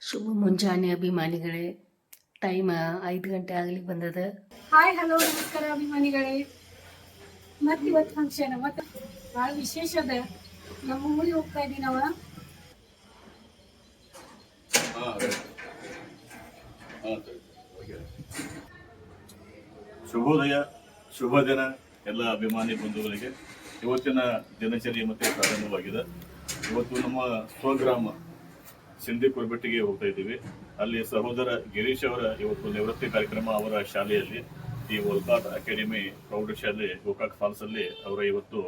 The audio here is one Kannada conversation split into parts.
ಶುಭ ಮುಂಜಾನೆ ಅಭಿಮಾನಿಗಳೇ. ಟೈಮ್ 5 ಗಂಟೆ ಆಗ್ಲಿಕ್ಕೆ ಬಂದದ. ಹಾಯ್ ಹಲೋ ನಮಸ್ಕಾರ ಅಭಿಮಾನಿಗಳೇ. ಮತ್ತೆ ಇವತ್ತು ಫಂಕ್ಷನ್ ಮತ್ತೆ ಭಾಳ ವಿಶೇಷ ಅದ. ನಮ್ಮ ಊರಿಗೆ ಹೋಗ್ತಾ ಇದೀವಿ ನಾವು. ಶುಭೋದಯ, ಶುಭ ದಿನ ಎಲ್ಲ ಅಭಿಮಾನಿ ಬಂಧುಗಳಿಗೆ. ಇವತ್ತಿನ ದಿನಚರಿ ಮತ್ತೆ ಪ್ರಾರಂಭವಾಗಿದೆ. ಇವತ್ತು ನಮ್ಮ ಸ್ವಗ್ರಾಮ ಸಿಂಧಿ ಕುರ್ಬೆಟ್ಟಿಗೆ ಹೋಗ್ತಾ ಇದ್ದೀವಿ. ಅಲ್ಲಿ ಸಹೋದರ ಗಿರೀಶ್ ಅವರ ಇವತ್ತು ನಿವೃತ್ತಿ ಕಾರ್ಯಕ್ರಮ ಅವರ ಶಾಲೆಯಲ್ಲಿ, ಈ ವಲ್ಕಾಟ್ ಅಕಾಡೆಮಿ ಪ್ರೌಢಶಾಲೆ ಗೋಕಾಕ್ ಫಾಲ್ಸ್ ಅಲ್ಲಿ ಅವರ ಇವತ್ತು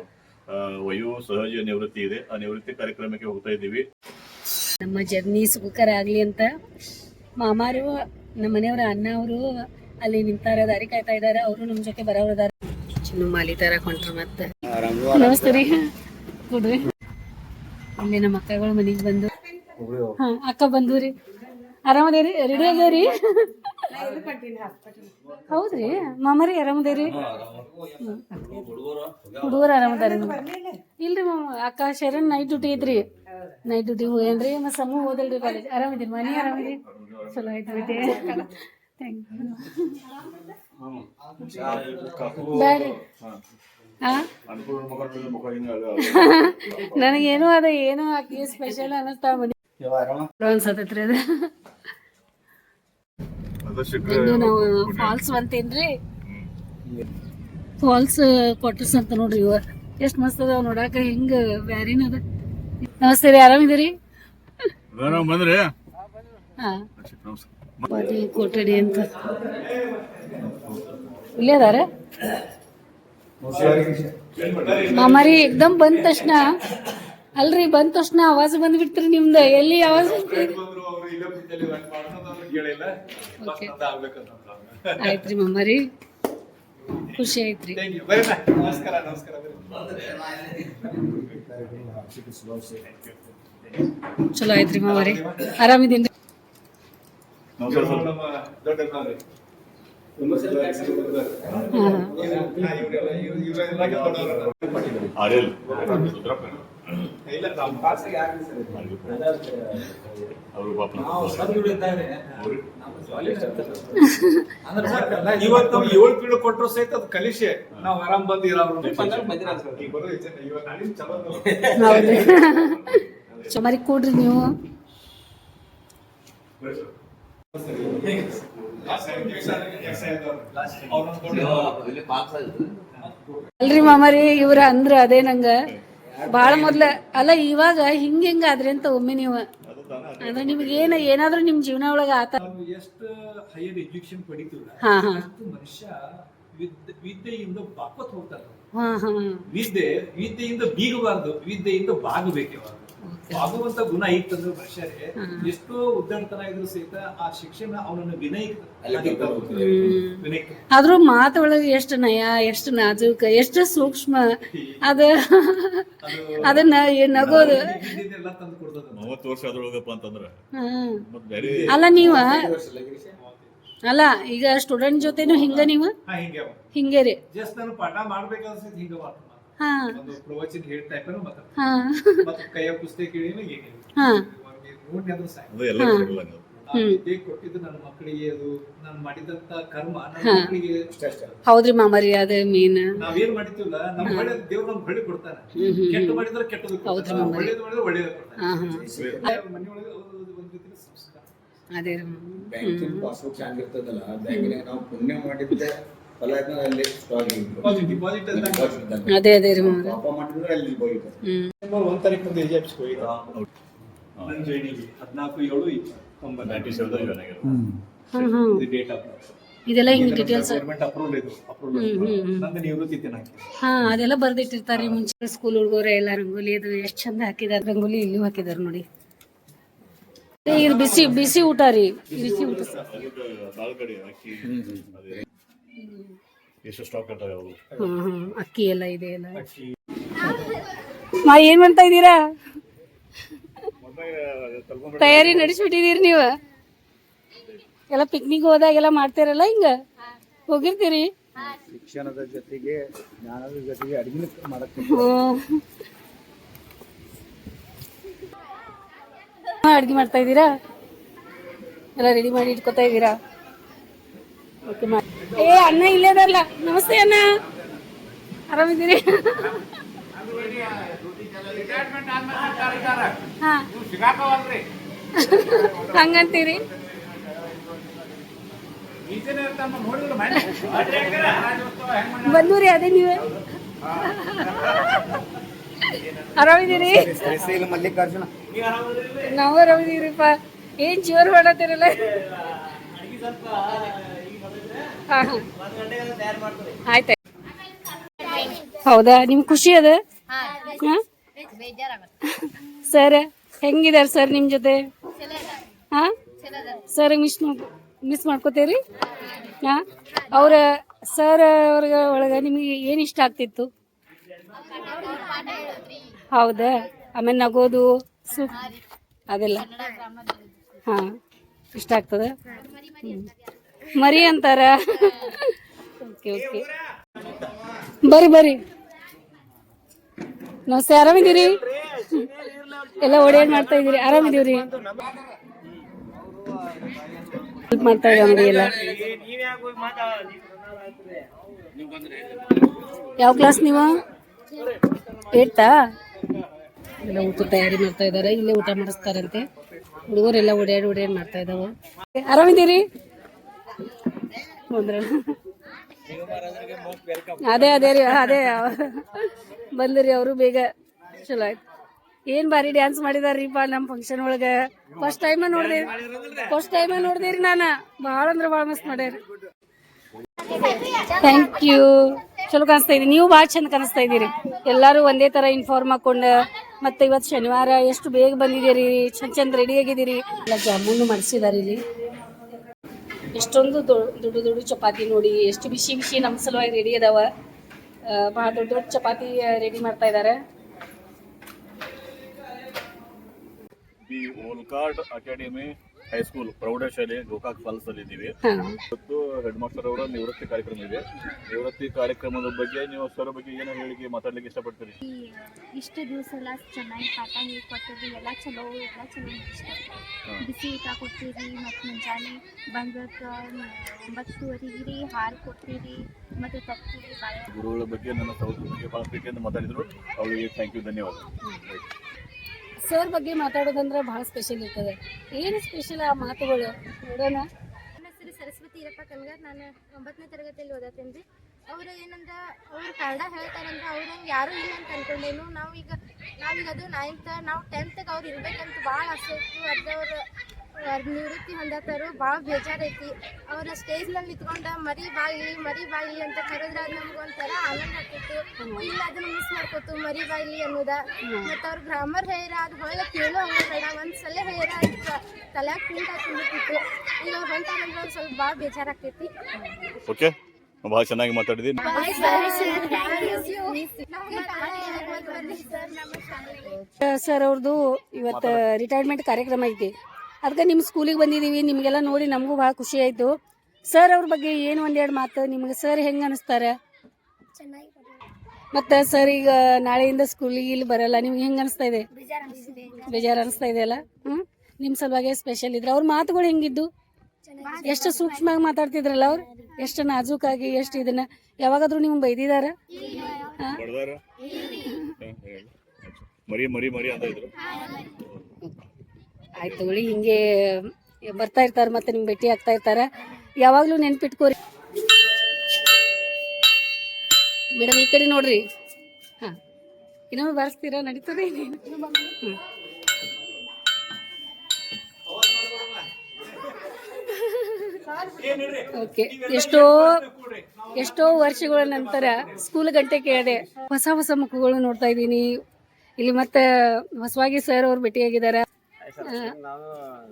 ವಯೋ ಸಹಜ ನಿವೃತ್ತಿ ಇದೆ. ಆ ನಿವೃತ್ತಿ ಕಾರ್ಯಕ್ರಮಕ್ಕೆ ಹೋಗ್ತಾ ಇದ್ದೀವಿ. ನಮ್ಮ ಜರ್ನಿ ಸುಖಕರ ಆಗ್ಲಿ ಅಂತ ಮಾಮಾರು ನಮ್ಮ ಮನೆಯವರ ಅಣ್ಣ ಅವರು ಅಲ್ಲಿ ನಿಂತಾರ, ದಾರಿ ಕಾಯ್ತಾ ಇದಾರೆ. ಅವರು ನಮ್ಮ ಜೊತೆ ಬರೋದಾರ. ಚಿನ್ನು ಮಾಲಿ ತರ ಕೊಂಡ್ರು. ಮತ್ತೆ ನಮಸ್ತೆ ರೀ, ಕೊಡ್ರಿ. ಇಲ್ಲಿ ನಮ್ಮ ಅಕ್ಕಗಳು ಮನೆಗೆ ಬಂದು, ಅಕ್ಕ ಬಂದು ರೀ. ಆರಾಮದೇರಿ? ರೆಡಿ ಆಗ್ಯಾರಿ? ಹೌದ್ರಿ ಮಾಮಾರಿ ಆರಾಮದೇರಿ? ಹುಡುಗರು ಆರಾಮದಾರಿ? ಇಲ್ರಿ ಮಾಮ, ಅಕ್ಕ ಶರಣ್ ನೈಟ್ ಡ್ಯೂಟಿ ಐತ್ರಿ. ನೈಟ್ ಡ್ಯೂಟಿ ಹೋಗ್ಯಾನ್ರಿ. ಮತ್ತೆ ಸಮೂಹ ಹೋದಲ್ರಿ ಕಾಲೇಜ್. ಆರಾಮಿದ್ದೀರಿ? ಮನೆ ಆರಾಮಿರಿ? ಚಲೋ ಆಯ್ತು ಬಿಟ್ಟೆ. Thank you. ಬ್ಯಾಡ್ರಿ. ನನಗೇನು ಅದ ಏನೋ ಆಕಿ ಸ್ಪೆಷಲ್ ಅನ್ನಿಸ್ತಾ ಮನೆ ಅನ್ಸತೈತ್ರಿ. ಅದು ನಾವು ಫಾಲ್ಸ್ ಬಂತೇನ್ರಿ. ಫಾಲ್ಸ್ ಕ್ವಾರ್ಟರ್ಸ್ ಅಂತ ನೋಡ್ರಿ. ಇವ ಎಷ್ಟ್ ಮಸ್ತ್ ಅದಾವ ನೋಡಾಕ. ಹಿಂಗ ಬ್ಯಾರಿನ ಅದ. ನಮಸ್ತೆ ರೀ, ಆರಾಮಿದ್ದೀರಿ? ಹಾ, ಕೊಠಡಿ ಅಂತ ಇಲ್ಲೇ ಅದಾರ ಮಾಮಾರಿ. ಏಕ್ದಮ್ ಬಂದ ತಕ್ಷಣ ಅಲ್ರಿ, ಬಂದ ತಕ್ಷಣ ಆವಾಜ್ ಬಂದ್ಬಿಡ್ತ್ರಿ ನಿಮ್ದು. ಎಲ್ಲಿ ಆವಾಜ್? ಆಯ್ತ್ರಿ ಮಾಮಾರಿ, ಖುಷಿ ಆಯ್ತ್ರಿ. ಚಲೋ ಆಯ್ತ್ರಿ ಮಾಮಾರಿ. ಆರಾಮಿದ್ದೀನಿ. ಇವತ್ತು 7 ಪೀಳು ಕೊಟ್ಟರು ಸಹಿತ ಅದು ಕಲಿಸೆ ನಾವು ಆರಾಮ್ ಬಂದಿರೋ. ಚಮರಿ ಕೊಡ್ರಿ ನೀವು. ಅಲ್ರಿ ಮಾಮಾರಿ, ಇವ್ರ ಅಂದ್ರ ಅದೇ ನಂಗ ಬಾಳ ಮೊದ್ಲ ಅಲ್ಲ. ಇವಾಗ ಹಿಂಗ ಆದ್ರಿ ಅಂತ ಒಮ್ಮೆ ನೀವು ಅದ ನಿಮ್ಗೆ ಏನಾದ್ರೂ ನಿಮ್ ಜೀವನ ಒಳಗ ಆತ ಎಷ್ಟು ಹೈಯರ್ ಎಜುಕೇಶನ್ ಪಡಿತೀವಲ್ಲ, ಮನುಷ್ಯ ವಿದ್ಯೆಯಿಂದ ಬಾಪತ್ ಹೋಗ್ತಾರ. ವಿದ್ಯೆಯಿಂದ ಬೀಗಬಾರ್ದು, ವಿದ್ಯೆಯಿಂದ ಬಾಗಬೇಕು. ಬಾಗುವಂತ ಗುಣ ಇತ್ತಂದ್ರೆ ಮನುಷ್ಯರೇ ಎಷ್ಟೋ ಉದ್ದಾಡತನ ಇದ್ರು ಸಹಿತ ಆ ಶಿಕ್ಷಣ ಅವನನ್ನು ವಿನಯ. ಆದ್ರೂ ಮಾತೊಳಗೆ ಎಷ್ಟು ನಯ, ಎಷ್ಟು ನಾಜೂಕ, ಎಷ್ಟು ಸೂಕ್ಷ್ಮ. ಅದನ್ನ ನಗೋದು. ಅಲ್ಲ ನೀವ ಅಲ್ಲ ಈಗ ಸ್ಟೂಡೆಂಟ್ ಜೊತೆನು ಹಿಂಗ ನೀವು ಹಿಂಗೆ ರೀ. ಪಾಠ ಮಾಡ್ಬೇಕಾದ್ರೆ ಹಿಂಗ ಪ್ರವಚನ ಹೇಳ್ತಾ ಕೈಯ ಪುಸ್ತಕ ಕೊಟ್ಟಿದ್ದು ನನ್ನ ಮಕ್ಕಳಿಗೆ. ಅದು ನಾನು ಮಾಡಿದಂತ ಕರ್ಮ ನನ್ನ ಮಕ್ಕಳಿಗೆ. ಹೌದ್ರಿ ಮಾಮಾರಿ, ಅದ ಮೀನ್ ನಾವೇನ್ ಮಾಡಿತೀವಲ್ಲ ನಮ್ಮ ಬಳಿ ದೇವ್ರು ನಮ್ಗೆ ಬಳಿ ಕೊಡ್ತಾನೆ. ಕೆಟ್ಟ ಮಾಡಿದ್ರೆ ಕೆಟ್ಟದ್ದು, ಒಳ್ಳೇದು ಮಾಡಿದ್ರೆ ಒಳ್ಳೇದು ಕೊಡ್ತಾನೆ. ಮನೆಯೊಳಗೆ ಒಂದ್ ರೀತಿ ಸಂಸ್ಕಾರ. ಅದೇ ಬ್ಯಾಂಕಿನ ಪಾಸ್ಬುಕ್ ಚೆನ್ನಾಗಿರ್ತದಲ್ಲ, ಬ್ಯಾಂಕಿನಾಗ ನಾವು ಪುಣ್ಯ ಮಾಡಿದ್ದೆ ಫಲ ಅಲ್ಲಿ ಅದೇ ಅದೇ ರೀ. ಪಾಪ ಮಾಡಿದ್ರೆ ಅಲ್ಲಿ ಹೋಗಿದ್ದೆ. 1 ತಾರೀಕು ಮುಂದೆ ಎಜೆಪ್ಸ್ ಹೋಗಿದ್ದೆ. ನನ್ನ ಜೈನಿಗೆ 14/7/97 ಡೇಟ್ ಆಫ್ ಬರ್ತ್. ಇದೆಲ್ಲ ಹಿಂಗ ಡೀಟೇಲ್ಸ್ ಗವರ್ನಮೆಂಟ್ ಅಪ್ರೂವಲ್ ಇದು. ನಂದು ನಿವೃತ್ತಿ ದಿನಾಂಕ. ಅದೆಲ್ಲ ಬರ್ದಿಟ್ಟಿರ್ತಾರ. ಮುಂಚೆ ಸ್ಕೂಲ್ ಹುಡುಗರು ಎಲ್ಲ ರಂಗೋಲಿ ಅದು ಎಷ್ಟ್ ಚಂದ ಹಾಕಿದಾರ. ರಂಗೋಲಿ ಇಲ್ಲೂ ಹಾಕಿದಾರ ನೋಡಿ. ಇದು ಬಿಸಿ ಬಿಸಿ ಊಟ ರೀ. ಬಿಸಿ ಊಟ ಅಕ್ಕಿ ಎಲ್ಲ ಇದೆ ಎಲ್ಲ. ಏನ್ ಮಾಡ್ತಾ ಇದ್ದೀರಾ? ತಯಾರಿ ನಡೆಸ್ಬಿಟ್ಟಿದೀರಿ ನೀವು ಎಲ್ಲ. ಪಿಕ್ನಿಕ್ ಹೋದಾಗೆಲ್ಲ ಮಾಡ್ತೀರಲ್ಲ, ಹಿಂಗ ಹೋಗಿರ್ತೀರಿ. ಶಿಕ್ಷಣದ ಜೊತೆಗೆ ಜ್ಞಾನದ ಜೊತೆಗೆ ಅಡಿಗೆ ಮಾಡಕ್ಕೆ ಅಡ್ಗೆ ಮಾಡ್ತಾ ಇದ್ದೀರಾ? ಎಲ್ಲ ರೆಡಿ ಮಾಡಿ ಇಟ್ಕೊತಾ ಇದ್ದೀರಾ? ಓಕೆ ಏ ಅಣ್ಣ ಇಲ್ಲೇ ಅದಲ್ಲ. ನಮಸ್ತೆ ಅಣ್ಣ, ಆರಾಮಿದ್ದೀರಿ? ಹಾ ಹಂಗಂತೀರಿ? ಬಂದೂರಿ ಅದೇ ನೀವೇ ಆರಾಮಿದ್ದೀರಿ? ಮಲ್ಲಿಕಾರ್ಜುನ ನಾವು ಆರಾಮಿದೀವ್ರಿಪ್ಪ. ಏನ್ ಜೋರ್ ಮಾಡತ್ತೀರಲ್ಲ. ಆಯ್ತ ಹೌದಾ, ನಿಮ್ ಖುಷಿ ಅದ? ಸರ್ ಹೆಂಗಿದಾರ ಸರ್ ನಿಮ್ ಜೊತೆ? ಹಾ ಸರ್ ಮಿಸ್ ಮಾಡ್ಕೋತೀರಿ? ಹಾ ಅವ್ರ ಸರ್ ಅವ್ರ ಒಳಗ ನಿಮ್ಗೆ ಏನ್ ಇಷ್ಟ ಆಗ್ತಿತ್ತು? ಹೌದಾ, ಆಮೇಲೆ ನಗೋದು ಅದೆಲ್ಲ ಹಾ ಇಷ್ಟ ಆಗ್ತದ? ಮರಿ ಅಂತಾರ. ಓಕೆ ಓಕೆ, ಬರ್ರಿ ಬರ್ರಿ. ನಮಸ್ತೆ, ಆರಾಮಿದ್ದೀರಿ? ಎಲ್ಲ ಓಡಾಡ್ ಮಾಡ್ತಾ ಇದೀರಿ? ಆರಾಮಿದೀವ್ರಿ. ಹೆಲ್ಪ್ ಮಾಡ್ತಾ ಇದ್ದೀವಿ ನೋಡಿ ಎಲ್ಲ. ಯಾವ ಕ್ಲಾಸ್ ನೀವು? 8th? ಎಲ್ಲ ಊಟ ತಯಾರಿ ಮಾಡ್ತಾ ಇದಾರೆ. ಇಲ್ಲೇ ಊಟ ಮಾಡಿಸ್ತಾರಂತೆ. ಹುಡುಗರೆಲ್ಲ ಓಡಾಡಿ ಮಾಡ್ತಾ ಇದಾವೆ. ಆರಾಮಿದ್ದೀರಿ? ಅದೇ ಅದೇ ರೀ, ಅದೇ ಬಂದ್ರಿ ಅವರು ಬೇಗ. ಚಲೋ ಆಯ್ತು. ಏನ್ ಬಾರಿ ಡ್ಯಾನ್ಸ್ ಮಾಡಿದಾರೀಪ ನಮ್ಮ ಫಂಕ್ಷನ್ ಒಳಗ. ಫಸ್ಟ್ ಟೈಮ್ ನೋಡ್ದೇರಿ ನಾನು. ಭಾಳ ಅಂದ್ರೆ ಭಾಳ ಮಸ್ತ್ ಮಾಡ್ಯಾರಿ. Thank you. ಚಲೋ ಕಾಣಿಸ್ತಾ ಇದೀನಿ. ನೀವು ಭಾಳ ಚಂದ ಕಾಣಿಸ್ತಾ ಇದೀರಿ. ಎಲ್ಲಾರು ಒಂದೇ ತರ ಯೂನಿಫಾರ್ಮ್ ಹಾಕೊಂಡ. ಮತ್ತೆ ಇವತ್ತು ಶನಿವಾರ ಎಷ್ಟು ಬೇಗ ಬಂದಿದ್ದೀರಿ, ಚಂದ ರೆಡಿ ಆಗಿದ್ದೀರಿ. ಎಲ್ಲ ಜಾಮೂನು ಮಾಡಿಸಿದಾರೆ ಇಲ್ಲಿ. ಎಷ್ಟೊಂದು ದೊಡ್ಡ ಚಪಾತಿ ನೋಡಿ, ಎಷ್ಟು ಬಿಸಿ ಬಿಸಿ ನಮ್ಮ ಸಲುವಾಗಿ ರೆಡಿ ಅದಾವ. ಭಾಳ ದೊಡ್ಡ ಚಪಾತಿ ರೆಡಿ ಮಾಡ್ತಾ ಇದ್ದಾರೆ. ಈ ಓಲ್ಕಾಡ್ ಅಕಾಡೆಮಿ ಹೈಸ್ಕೂಲ್ ಪ್ರೌಢಶಾಲೆ ಗೋಕಾಕ್ ಫಾಲ್ಸ್ ಅಲ್ಲಿ ಇದ್ದೀವಿ. ಇವತ್ತು ಹೆಡ್ ಮಾಸ್ಟರ್ ಅವರ ನಿವೃತ್ತಿ ಕಾರ್ಯಕ್ರಮ ಇದೆ. ನಿವೃತ್ತಿ ಕಾರ್ಯಕ್ರಮದ ಬಗ್ಗೆ ನೀವು ಸರ್ ಬಗ್ಗೆ ಏನೋ ಹೇಳಿಕೆ ಮಾತಾಡ್ಲಿಕ್ಕೆ ಇಷ್ಟಪಡ್ತೀರಿ? ಇಷ್ಟು ದಿವಸ ಎಲ್ಲ ಚೆನ್ನಾಗಿ ಪಾಠ ಹೇಳ್ಕೊಟ್ಟಿರಿ, ಎಲ್ಲ ಚಲೋ ಇಷ್ಟ. ಬಿಸಿ ಊಟ ಕೊಡ್ತೀರಿ, ಮತ್ತು ಮುಂಜಾನೆ ಬಂದಕ್ಕೆ 9:30 ಹಾಲು ಕೊಡ್ತೀರಿ ಮತ್ತು ತಪ್ತೀರಿ. ಗುರುಗಳ ಬಗ್ಗೆ ನನ್ನ ಸಹೋದರ ಬಗ್ಗೆ ಭಾಳ ಪ್ರೀತಿಯಿಂದ ಮಾತಾಡಿದ್ರು. ಅವರಿಗೆ ಥ್ಯಾಂಕ್ ಯು, ಧನ್ಯವಾದ. ಸರ್ ಬಗ್ಗೆ ಮಾತಾಡೋದಂದ್ರೆ ಭಾಳ ಸ್ಪೆಷಲ್ ಇರ್ತದೆ. ಏನು ಸ್ಪೆಷಲ್ ಆ ಮಾತುಗಳು ನೋಡೋಣ. ನನ್ನ ಹೆಸರು ಸರಸ್ವತಿ ಇರಪ್ಪ ಕನ್ಗಾರ್. ನಾನು 9ನೇ ತರಗತಿಯಲ್ಲಿ ಓದತ್ತೇನೆ ರೀ. ಅವರು ಏನಂದ್ರೆ ಅವ್ರು ಕನ್ನಡ ಹೇಳ್ತಾರಂದ್ರೆ ಅವ್ರು ಯಾರೂ ಇಲ್ಲ ಅಂತ ಅನ್ಕೊಂಡೇನು. ನಾವೀಗ ಅದು 9th, ನಾವು 10th ಅವ್ರು ಇರ್ಬೇಕಂತ ಭಾಳ ಆಸೆ ಇತ್ತು. ಅದು ಅವ್ರು ನಿವೃತ್ತಿ ಹೊಂದತ್ತಾರು. ಭಾಳ ಬೇಜಾರೈತಿ. ಅವ್ರ ಸ್ಟೇಜ್ನಲ್ಲಿ ನಿಂತ್ಕೊಂಡು ಮರಿ ಬಾಯಿಲಿ ಅಂತ ಕರೆದ್ರೆ ಅದು ನಮ್ಗೆ ಒಂಥರ ಆನಂದ ಆಗ್ತಿತ್ತು. ಇಲ್ಲ ಅದನ್ನು ಮಿಸ್ ಮಾಡ್ಕೊತು ಮರಿ ಬಾಯಿಲಿ ಅನ್ನೋದ. ಮತ್ತು ಅವ್ರ ಗ್ರಾಮರ್ ಹೇರ ಅದು ಹೊಳ್ಳೆ ಕೇಳೋ ಹಂಗೆ ಬೇಡ. ಒಂದ್ಸಲ ಹೇರ ತಲೆಯಾಗ ಪ್ರಿಂಟ್ ಹಾಕಿಬಿಟ್ಟಿತ್ತು. ಈಗ ಅವ್ರು ಹೊಂಟಾರಂದ್ರೆ ಒಂದು ಸ್ವಲ್ಪ ಭಾಳ ಬೇಜಾರಾಗ್ತೈತಿ. ಓಕೆ, ಭಾಳ ಚೆನ್ನಾಗಿ ಮಾತಾಡಿದ್ದೀನಿ. ಸರ್ ಅವ್ರದ್ದು ಇವತ್ತು ರಿಟೈರ್ಮೆಂಟ್ ಕಾರ್ಯಕ್ರಮ ಐತಿ. ಅದಕ್ಕೆ ನಿಮ್ಮ ಸ್ಕೂಲಿಗೆ ಬಂದಿದ್ದೀವಿ. ನಿಮಗೆಲ್ಲ ನೋಡಿ ನಮಗೂ ಭಾಳ ಖುಷಿ ಆಯಿತು. ಸರ್ ಅವ್ರ ಬಗ್ಗೆ ಏನು ಒಂದೆರಡು ಮಾತು ನಿಮಗೆ ಸರ್ ಹೆಂಗೆ ಅನಿಸ್ತಾರೆ? ಮತ್ತು ಸರ್ ಈಗ ನಾಳೆಯಿಂದ ಸ್ಕೂಲಿಗೆ ಇಲ್ಲಿ ಬರಲ್ಲ, ನಿಮ್ಗೆ ಹೆಂಗೆ ಅನಿಸ್ತಾ ಇದೆ? ಬೇಜಾರು ಅನಿಸ್ತಾ ಇದೆ ಅಲ್ಲ? ನಿಮ್ಮ ಸಲುವಾಗಿ ಸ್ಪೆಷಲ್ ಇದ್ರೆ ಅವ್ರ ಮಾತುಗಳು ಹೆಂಗಿದ್ದು? ಎಷ್ಟು ಸೂಕ್ಷ್ಮವಾಗಿ ಮಾತಾಡ್ತಿದ್ರಲ್ಲ ಅವ್ರು, ಎಷ್ಟು ನಾಜೂಕಾಗಿ, ಎಷ್ಟು ಇದನ್ನ ಯಾವಾಗಾದ್ರೂ ನಿಮ್ಗೆ ಬೈದಿದಾರ? ಆಯ್ತು ತಗೊಳ್ಳಿ, ಹಿಂಗೆ ಬರ್ತಾ ಇರ್ತಾರೆ ಮತ್ತೆ ನಿಮ್ಗೆ ಭೇಟಿ ಆಗ್ತಾ ಇರ್ತಾರೆ. ಯಾವಾಗಲೂ ನೆನ್ಪಿಟ್ಕೋರಿ ಮೇಡಮ್. ಈ ಕಡೆ ನೋಡ್ರಿ. ಹಾಂ, ಇನ್ನೊಮ್ಮೆ ಬಾರಿಸ್ತೀರಾ? ನಡೀತದೆ. ಓಕೆ, ಎಷ್ಟೋ ವರ್ಷಗಳ ನಂತರ ಸ್ಕೂಲ್ ಗಂಟೆ ಕೇಳಿದೆ. ಹೊಸ ಮುಖಗಳು ನೋಡ್ತಾ ಇದ್ದೀನಿ ಇಲ್ಲಿ. ಮತ್ತೆ ಹೊಸವಾಗಿ ಸರ್ ಅವ್ರು ಭೇಟಿಯಾಗಿದ್ದಾರೆ. ನಾನು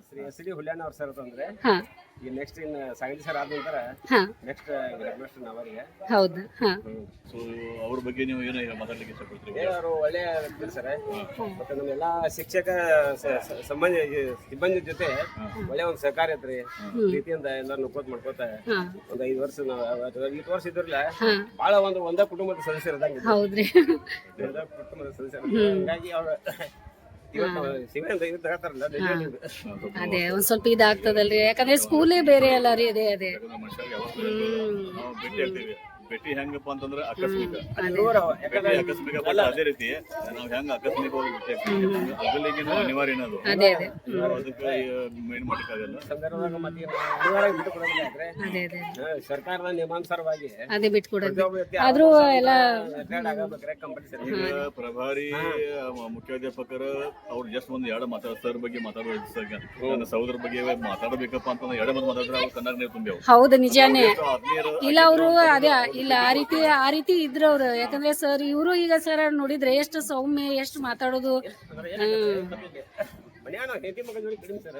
ಶ್ರೀ ಎಸ್ ಡಿ ಹುಲ್ಯಾನ್ ಅವ್ರ ಸರ್ ಅಂತಂದ್ರೆ ಹಾಂ, ಈಗ ನೆಕ್ಸ್ಟ್ ಇನ್ನು ಸಾಗಲಿ ಸರ್ ಆದ ನಂತರ ನೆಕ್ಸ್ಟ್ ಹೆಡ್ಮಾಸ್ಟರ್ ಅವರಿಗೆ. ಹೌದಾ? ಹಾಂ. ಸೊ ಅವ್ರ ಬಗ್ಗೆ ನೀವು ಏನು ಮಾತಾಡ್ಲಿಕ್ಕೆ ಇಷ್ಟಪಡ್ತೀರಿ? ಅವರು ಒಳ್ಳೆ ವ್ಯಕ್ತಿ ಸರ್. ಮತ್ತೆ ನಮ್ಮೆಲ್ಲ ಶಿಕ್ಷಕ ಸಿಬ್ಬಂದಿ ಜೊತೆ ಒಳ್ಳೆ ಒಂದು ಸಹಕಾರ ಐತ್ರಿ. ಪ್ರೀತಿಯಿಂದ ಎಲ್ಲ ನೋಡ್ಕೋತ ಮಾಡ್ಕೋತ ಒಂದು 5 ವರ್ಷ ವರ್ಷ ಇದ್ರಲ್ಲ ಬಹಳ ಒಂದೇ ಕುಟುಂಬದ ಸದಸ್ಯರು ಇದ್ದಂಗೆ. ಹೌದ್ರಿ, ಕುಟುಂಬದ ಸದಸ್ಯರು. ಹೀಗಾಗಿ ಅವ್ರ ಇವತ್ತು ಸಿವೆ ಅಂತ ಇದು ತಗೋತಾರಲ್ಲ ಅದೇ ಒಂದ್ ಸ್ವಲ್ಪ ಇದಾಗ್ತದಲ್ರಿ, ಯಾಕಂದ್ರೆ ಸ್ಕೂಲೇ ಬೇರೆ ಅಲ್ಲ ರೀ. ಅದೇ ಮನುಷ್ಯರಿಗೆ ಯಾವಾಗ ನಾವು ಭೇಟಿ ಆಗ್ತೀವಿ. ಭೇಟಿ ಹೆಂಗಪ್ಪ ಅಂತಂದ್ರೆ ಆಕಸ್ಮಿಕ ಭೇಟಿ ಆಕಸ್ಮಿಕ, ಬಟ್ ಅದೇ ರೀತಿ ನಾವ್ ಹೆಂಗ ಆಕಸ್ಮಿಕವಾಗಿ ಭೇಟಿ ಆಗ್ತೀವಿ ಅದಲ್ಲಿಗೆ ಅನಿವಾರ್ಯ ಏನದು, ಅದೇ ಅದೇ ಅದಕ್ಕೆ ಮೇನ್ ಮಾಡಕ್ಕಾಗಲ್ಲ. ಸಂದರ್ಭದಾಗ ಮತ್ತೆ ಅನಿವಾರ್ಯ ಬಿಟ್ಟು ಕೊಡೋದಿಲ್ಲ. ಯಾಕ್ರೆ ಅದೇ ಅದೇ ಸರ್ಕಾರದ ನಿಯಮಾನುಸಾರವಾಗಿ ಅದೇ ಬಿಟ್ಕೊಡೋದು. ಆದ್ರೂ ಎಲ್ಲ ರಿಟೈರ್ಡ್ ಆಗಬೇಕಾದ್ರೆ ಕಂಪಲ್ಸರಿ. ಈಗ ಪ್ರಭಾರಿ ಮುಖ್ಯಾಧ್ಯಾಪಕರು ಅವ್ರು ಜಸ್ಟ್ ಒಂದ್ ಎರಡು ಸರ್ ಬಗ್ಗೆ ಮಾತಾಡೋದು, ನನ್ನ ಸಹೋದರ ಬಗ್ಗೆ ಮಾತಾಡಬೇಕಪ್ಪ ಅಂತಂದ್ರೆ ಎರಡು ಮಂದಿ ಮಾತಾಡಿದ್ರೆ ಅವ್ರು ಕನ್ನಡ ನೀರು ತುಂಬಿ ಹೌದು ನಿಜಾನೇ. ಇಲ್ಲ ಅವರು ಅದೇ ಇಲ್ಲ ಆ ರೀತಿ ಇದ್ರು ಅವ್ರು. ಯಾಕಂದ್ರೆ ಸರ್ ಇವರು ಈಗ ಸರ್ ನೋಡಿದ್ರೆ ಎಷ್ಟು ಸೌಮ್ಯ, ಎಷ್ಟು ಮಾತಾಡೋದು. ಮನ್ಯಾಗ ಹೆಂಡತಿ ಮಗ ಜೋಡಿ ಕಡಿಮೆ ಸರ್.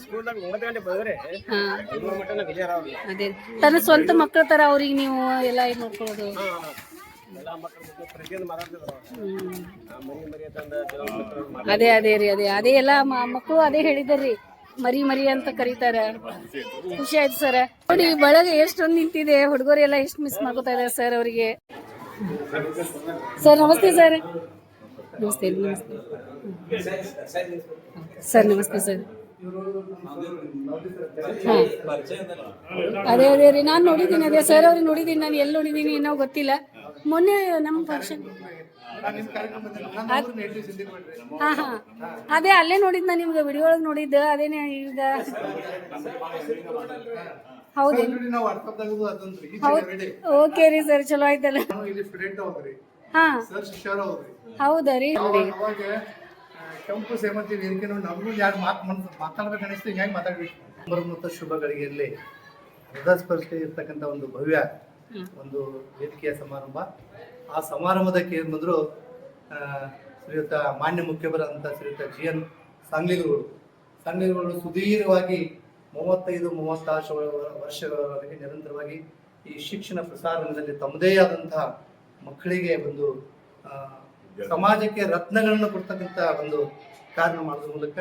ಸ್ಕೂಲ್ದಾಗ 9 ಗಂಟೆ ಬಂದ್ರೆ 5 ಮಟ್ಟ ವಿಜಯ ರಾವ್ ಅದೇ ತನ್ನ ಸ್ವಂತ ಮಕ್ಕಳ ತರ ಅವ್ರಿಗೆ ನೀವು ಎಲ್ಲ ಇದು ನೋಡ್ಕೊಳ್ಳೋದು. ಎಲ್ಲ ಮಕ್ಕಳು ಪ್ರತಿಯೊಂದು ಮಾತಾಡ್ತಿದ್ರು. ಮರಿ ತಂದ ಅದೇ ಅದೇ ರೀ, ಅದೇ ಎಲ್ಲ ಮಕ್ಕಳು ಅದೇ ಹೇಳಿದಾರ್ರಿ, ಮರಿ ಅಂತ ಕರೀತಾರ. ಖುಷಿ ಆಯ್ತು ಸರ್. ನೋಡಿ ಬಳಗ ಎಷ್ಟೊಂದು ನಿಂತಿದೆ, ಹುಡುಗರೆಲ್ಲ ಎಷ್ಟು ಮಿಸ್ ಮಾಡ್ಕೋತಾ ಇದಾರೆ ಸರ್ ಅವರಿಗೆ. ಸರ್ ನಮಸ್ತೆ ಸರ್. ನಮಸ್ತೆ ಸರ್. ನಮಸ್ತೆ ಸರ್. ಅದೇ ರೀ, ನಾನು ನೋಡಿದ್ದೀನಿ. ಅದೇ ಸರ್ ಅವ್ರಿಗೆ ನೋಡಿದ್ದೀನಿ. ನಾನು ಎಲ್ಲಿ ನೋಡಿದ್ದೀನಿ ಏನೋ ಗೊತ್ತಿಲ್ಲ. ಮೊನ್ನೆ ನಮ್ಮ ಫಂಕ್ಷನ್ ಹಾ ಅದೇ ಅಲ್ಲೇ ನೋಡಿದ್ ನಾನು ನಿಮ್ಗೆ ವಿಡಿಯೋ ಒಳಗೆ ನೋಡಿದ್ದು. ಅದೇನೆ ಈಗ ಹೌದು. ಓಕೆ ರೀ ಸರ್, ಚಲೋ ಆಯ್ತಲ್ಲ. ಹಾ ಹೌದಾ ರೀ. ಕೆಂಪು ಸೇಮಂತಿ ವೇದಿಕೆ ನಮಗೂ ಯಾರು ಮಾತಾಡ್ಬೇಕು ಅನಿಸ್ತು, ಹಿಂಗಾಗಿ ಮಾತಾಡ್ಬೇಕು. ಮತ್ತು ಶುಭ ಗಳಿಗೆಯಲ್ಲಿ ಹೃದಯ ಸ್ಪರ್ಶ ಇರ್ತಕ್ಕಂಥ ಒಂದು ಭವ್ಯ ಒಂದು ವೇದಿಕೆಯ ಸಮಾರಂಭ. ಆ ಸಮಾರಂಭದಕ್ಕೆ ಏನು ಬಂದರು ಶ್ರೀಯುತ ಮಾನ್ಯ ಮುಖ್ಯಪರಾದಂಥ ಶ್ರೀಯುತ GN ಸಾಂಗ್ಲಿಗಳು ಸುದೀರ್ಘವಾಗಿ 35-36 ವರ್ಷಗಳವರೆಗೆ ನಿರಂತರವಾಗಿ ಈ ಶಿಕ್ಷಣ ಪ್ರಸಾರಣದಲ್ಲಿ ತಮ್ಮದೇ ಆದಂತಹ ಮಕ್ಕಳಿಗೆ ಒಂದು ಸಮಾಜಕ್ಕೆ ರತ್ನಗಳನ್ನು ಕೊಡ್ತಕ್ಕಂಥ ಒಂದು ಕಾರ್ಯ ಮಾಡೋದ್ರ ಮೂಲಕ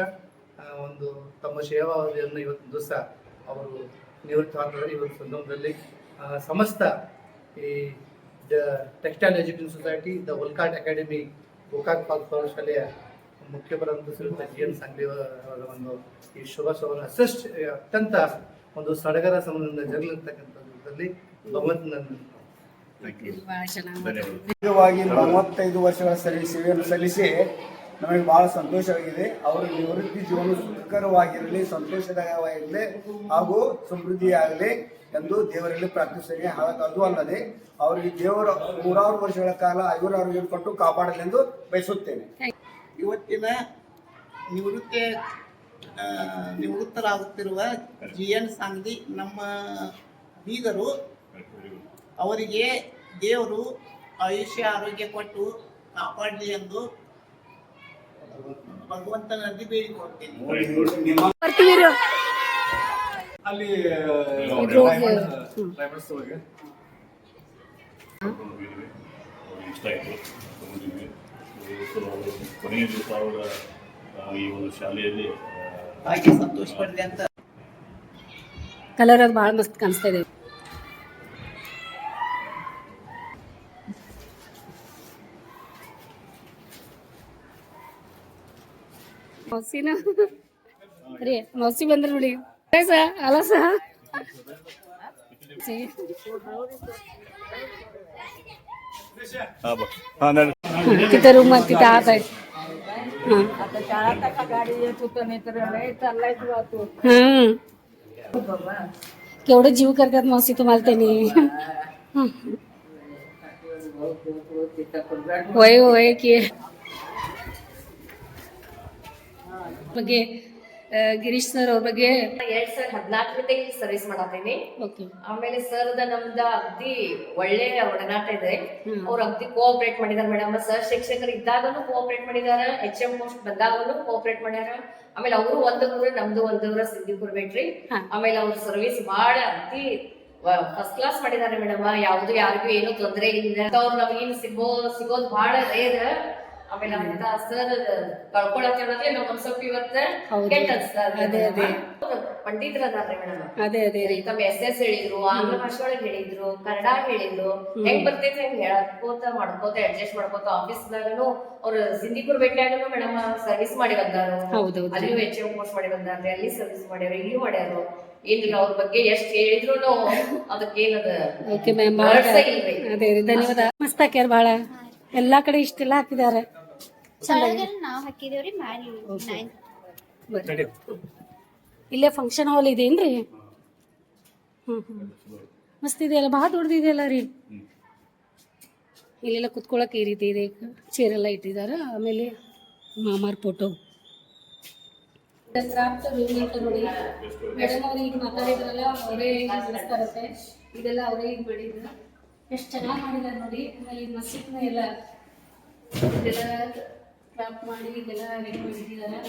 ಒಂದು ತಮ್ಮ ಸೇವಾವಧಿಯನ್ನು ಇವತ್ತು ದಿವಸ ಅವರು ನಿವೃತ್ತಿ ಆಗ್ತಾರೆ. ಇವತ್ತು ಸಂದರ್ಭದಲ್ಲಿ ಸಮಸ್ತ ಈ textile education society, the Walcott academy, Gokak park ಪ್ರೌಢಶಾಲೆಯ ಮುಖ್ಯಪರಾದಂಥ ಶ್ರೀಯುತ GN ಸಾಂಗ್ಲಿಯವರ ಒಂದು ಈ ಶುಭ ಅತ್ಯಂತ ಒಂದು ಸಡಗರ ಸಂಬಂಧದಿಂದ ಜರುಗಿರ್ತಕ್ಕಂಥದ್ರಲ್ಲಿ ಭಗವಂತನನ್ನು 35 ವರ್ಷಗಳ ಸೇವೆಯನ್ನು ಸಲ್ಲಿಸಿ ನಮಗೆ ಬಹಳ ಸಂತೋಷವಾಗಿದೆ. ಅವರ ನಿವೃತ್ತಿ ಜೀವನ ಸುಖಕರವಾಗಿರಲಿ, ಸಂತೋಷದಾಯಕವಾಗಿರಲಿ ಹಾಗೂ ಸಮೃದ್ಧಿಯಾಗಲಿ ಎಂದು ದೇವರಲ್ಲಿ ಪ್ರಾರ್ಥಿಸ್ತೇನೆ. ಅದು ಅಲ್ಲದೆ ಅವರಿಗೆ ದೇವರ 100 ವರ್ಷಗಳ ಕಾಲ ಆಯುರಾರೋಗ್ಯ ಕೊಟ್ಟು ಕಾಪಾಡಲೆಂದು ಬಯಸುತ್ತೇನೆ. ಇವತ್ತಿನ ನಿವೃತ್ತರಾಗುತ್ತಿರುವ GN ಸಾಂಗ್ಲಿ ನಮ್ಮ ಬೀಗರು. ಅವರಿಗೆ ದೇವರು ಆಯುಷ್ಯ ಆರೋಗ್ಯ ಕೊಟ್ಟು ಕಾಪಾಡಲಿ ಎಂದು ಭಗವಂತನಲ್ಲಿ ಬೇಡಿಕೊಳ್ತೇನೆ. ಅಲ್ಲಿ ಇಷ್ಟ ಆಯಿತು, ತಗೊಂಡಿದ್ವಿ. ಕೊನೆಯ ದಿವಸ ಅವರ ಈ ಒಂದು ಶಾಲೆಯಲ್ಲಿ ಹಾಗೆ ಸಂತೋಷ ಪಡಲಿ ಅಂತ. ಕಲರ್ ಅದು ಭಾಳ ಮಸ್ತ್ ಕಾಣಿಸ್ತಾ ಇದೆ. ಮೌಸಿನ ರೀ, ಮೌಸಿ ಬಂದ್ರೆ ನೋಡಿ ಅಲ್ಲ ಸಹ तिथं रूम तिथं आत आहे. केवढं जीव करतात मावशी तुम्हाला त्यांनी. होय होय की ಬಗ್ಗೆ ಗಿರೀಶ್ ಸರ್ ಅವ್ರ ಬಗ್ಗೆ 2014 ಸರ್ವಿಸ್ ಮಾಡತ್ತೀನಿ. ಆಮೇಲೆ ಸರ್ ನಮ್ದ ಅಗ್ದಿ ಒಳ್ಳೆ ಒಡನಾಟ ಇದೆ. ಅವ್ರು ಅಗ್ದಿ ಕೋಆಪರೇಟ್ ಮಾಡಿದಾರೆ ಮೇಡಮ್. ಸರ್ ಶಿಕ್ಷಕರು ಇದ್ದಾಗನು ಕೋಆಪರೇಟ್ ಮಾಡಿದಾರ, HM ಪೋಸ್ಟ್ ಬಂದಾಗನು ಕೋಆಪರೇಟ್ ಮಾಡ್ಯಾರ. ಆಮೇಲೆ ಅವರು ಒಂದೂರು ನಮ್ದು ಒಂದೂರ ಸಿದ್ದಿಪುರ ಬೇಟ್ರಿ. ಆಮೇಲೆ ಅವ್ರ ಸರ್ವಿಸ್ ಬಹಳ ಅಗ್ದಿ ಫಸ್ಟ್ ಕ್ಲಾಸ್ ಮಾಡಿದಾರೆ ಮೇಡಮ್. ಯಾವ್ದು ಯಾರಿಗೂ ಏನು ತೊಂದರೆ ಇಲ್ಲ. ಅವ್ರು ನಮಗೇನು ಸಿಗೋದು ಬಹಳ ರೇರ್. ಆಮೇಲೆ ಅಂತ ಸರ್ ಕಳ್ಕೊಳಕ್ಕೆ ನಮ್ಮ ಸ್ವಲ್ಪ ಇವತ್ತ ಕೆಟ್ಟ ಪಂಡಿತರ ಅದಾರ್ರಿ ಮೇಡಮ್. ತಮ್ಮ SS ಹೇಳಿದ್ರು, ಆಂಗ್ಲ ಭಾಷೆ ಒಳಗೆ ಹೇಳಿದ್ರು, ಕನ್ನಡ ಹೇಳಿದ್ರು, ಹೆಂಗ್ ಬರ್ತೈತಿ ಹೆಂಗ್ ಹೇಳ್ಕೋತ ಮಾಡ್ಕೋತ ಅಡ್ಜಸ್ಟ್ ಮಾಡ್ಕೋತ ಆಫೀಸ್ದಾಗನು ಅವ್ರ ಸಿಂಧಿಪುರ್ ಭೇಟಿಯಾಗನು ಮೇಡಮ್ ಸರ್ವಿಸ್ ಮಾಡಿ ಬಂದಾರು. ಅಲ್ಲಿಯೂ HM ಕೋರ್ಸ್ ಮಾಡಿ ಬಂದಾರ್ರಿ, ಅಲ್ಲಿ ಸರ್ವಿಸ್ ಮಾಡ್ಯಾರ, ಇಲ್ಲಿಯೂ ಮಾಡ್ಯಾರು. ಏನಿಲ್ಲ ಅವ್ರ ಬಗ್ಗೆ ಎಷ್ಟ್ ಹೇಳಿದ್ರು ಅದಕ್ಕೇನದ ಧನ್ಯವಾದ. ಮಸ್ತ್ ಹಾಕ್ಯಾರ ಬಾಳ, ಎಲ್ಲಾ ಕಡೆ ಇಷ್ಟೆಲ್ಲ ಹಾಕಿದಾರೆ. ನಾವ್ ಹಾಕಿದೇವ್ರಿ ಇಲ್ಲೇ ಫಂಕ್ಷನ್ ಹಾಲ್ ಇದೆಯೇನ್ರಿ? ಮಸ್ತ್ ಇದೆಯಲ್ಲ, ಭಾಳ ದೊಡ್ಡದಿದೆಯಲ್ಲ ರೀ. ಇಲ್ಲೆಲ್ಲ ಕುತ್ಕೊಳಕ್ ಈ ರೀತಿ ಇದೆ, ಚೇರ್ ಎಲ್ಲ ಇಟ್ಟಿದಾರ. ಆಮೇಲೆ ಮಾಮಾರ್ ಫೋಟೋ ನೋಡಿ ಮೇಡಮ್ ಅವ್ರು ಈಗ ಮಾತಾಡಿದ್ರಲ್ಲ, ಅವರೇ ನಡೆಸ್ತಾರತ್ತೆ. ಇದೆಲ್ಲ ಅವರೇ ಈಗ ಮಾಡಿದ್ರು, ಎಷ್ಟು ಚೆನ್ನಾಗಿ ಮಾಡಿದಾರೆ ನೋಡಿ. ಆಮೇಲೆ ಈ ಮಸೀದ್ನ ಎಲ್ಲ ಇದೆಲ್ಲ ಕ್ರಾಫ್ಟ್ ಮಾಡಿ ಇದೆಲ್ಲ ರೆಡಿ ಮಾಡಿದ್ದಾರೆ.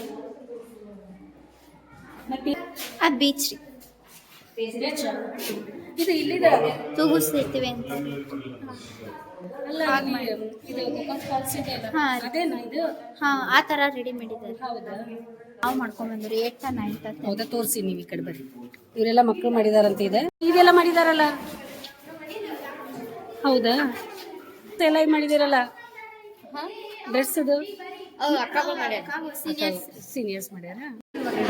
ಮತ್ತೆ ಆ ಬೀಚ್ ರೀ, ಇದು ಇಲ್ಲಿದೆ ತೂಗಿಸ್ತಿರ್ತೀವಿ ಅಂತ. ಅಲ್ಲ, ಇದು ಫಾಲ್ಸ್ ಇದೆ ಅಲ್ಲ, ಅದೇನಾ ಇದು? ಹಾ, ಆ ತರ ರೆಡಿ ಮಾಡಿದ್ದಾರೆ. ಹೌದಾ? ನಾವು ಮಾಡ್ಕೊಂಡ್ ಬಂದ್ರಿ 8th 9th. ಹೌದಾ? ತೋರಿಸಿ ನೀವು ಈ ಕಡೆ ಬರ್ರಿ. ಇವರೆಲ್ಲ ಮಕ್ಕಳು ಮಾಡಿದಾರಂತ ಇದೆ. ಇದೆಲ್ಲ ಮಾಡಿದಾರಲ್ಲ, ಹೌದಾ? ಎಲ್ಲ ಇದು ಮಾಡಿದಿರಲ್ಲ ಡ್ರೆಸ್, ಅದು ಸೀನಿಯರ್ಸ್ ಮಾಡ್ಯಾರ.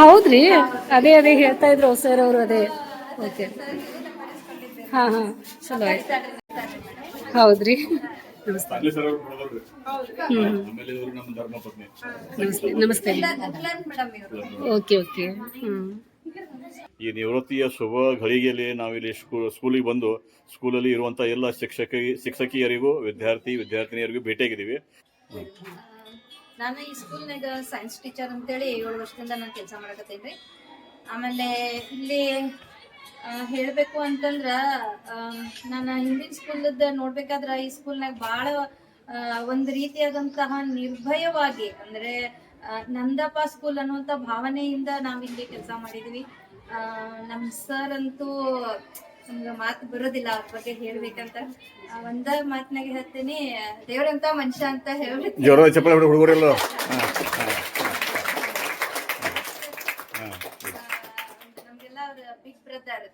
ಹೌದ್ರಿ, ಅದೇ ಹೇಳ್ತಾ ಇದ್ರು ಸರ್ ಅವರು. ಅದೇ ಓಕೆ, ಹಾ ಚಲೋ ಆಯ್ತು. ಹೌದ್ರಿ, ನಮಸ್ತೆ. ನಮಸ್ತೆ. ಓಕೆ. ಈ ನಿವೃತ್ತಿಯ ಶುಭ ಘಳಿಗೆಯಲ್ಲಿ ನಾವಿಲ್ಲಿ ಸ್ಕೂಲಿಗೆ ಬಂದು ಸ್ಕೂಲಲ್ಲಿ ಇರುವಂಥ ಎಲ್ಲ ಶಿಕ್ಷಕಿಯರಿಗೂ ವಿದ್ಯಾರ್ಥಿನಿಯರಿಗೂ ಭೇಟಿಯಾಗಿದ್ದೀವಿ. ನಾನು ಈ ಸ್ಕೂಲ್ನಾಗ ಸೈನ್ಸ್ ಟೀಚರ್ ಅಂತೇಳಿ 7 ವರ್ಷದಿಂದ ನಾನು ಕೆಲಸ ಮಾಡಕತ್ತೀನಿ. ಆಮೇಲೆ ಇಲ್ಲಿ ಹೇಳಬೇಕು ಅಂತಂದ್ರೆ ನಾನು ಹಿಂದಿನ ಸ್ಕೂಲದ್ದು ನೋಡ್ಬೇಕಾದ್ರೆ ಈ ಸ್ಕೂಲ್ನಾಗ ಭಾಳ ಒಂದು ರೀತಿಯಾದಂತಹ ನಿರ್ಭಯವಾಗಿ, ಅಂದರೆ ನಂದಪ್ಪ ಸ್ಕೂಲ್ ಅನ್ನುವಂಥ ಭಾವನೆಯಿಂದ ನಾವಿಲ್ಲಿ ಕೆಲಸ ಮಾಡಿದ್ವಿ. ನಮ್ಮ ಸರ್ ಅಂತೂ ನಮ್ಗೆ ಮಾತು ಬರೋದಿಲ್ಲ ಅವ್ರ ಬಗ್ಗೆ ಹೇಳ್ಬೇಕಂತ. ಒಂದ ಮಾತಿನಾಗ ಹೇಳ್ತೀನಿ, ದೇವ್ರಂತ ಮನುಷ್ಯ ಅಂತ ಹೇಳ್ಬೇಕು. ನಮ್ಗೆಲ್ಲ ಅವ್ರ ಬಿಗ್ ಬ್ರದರ್,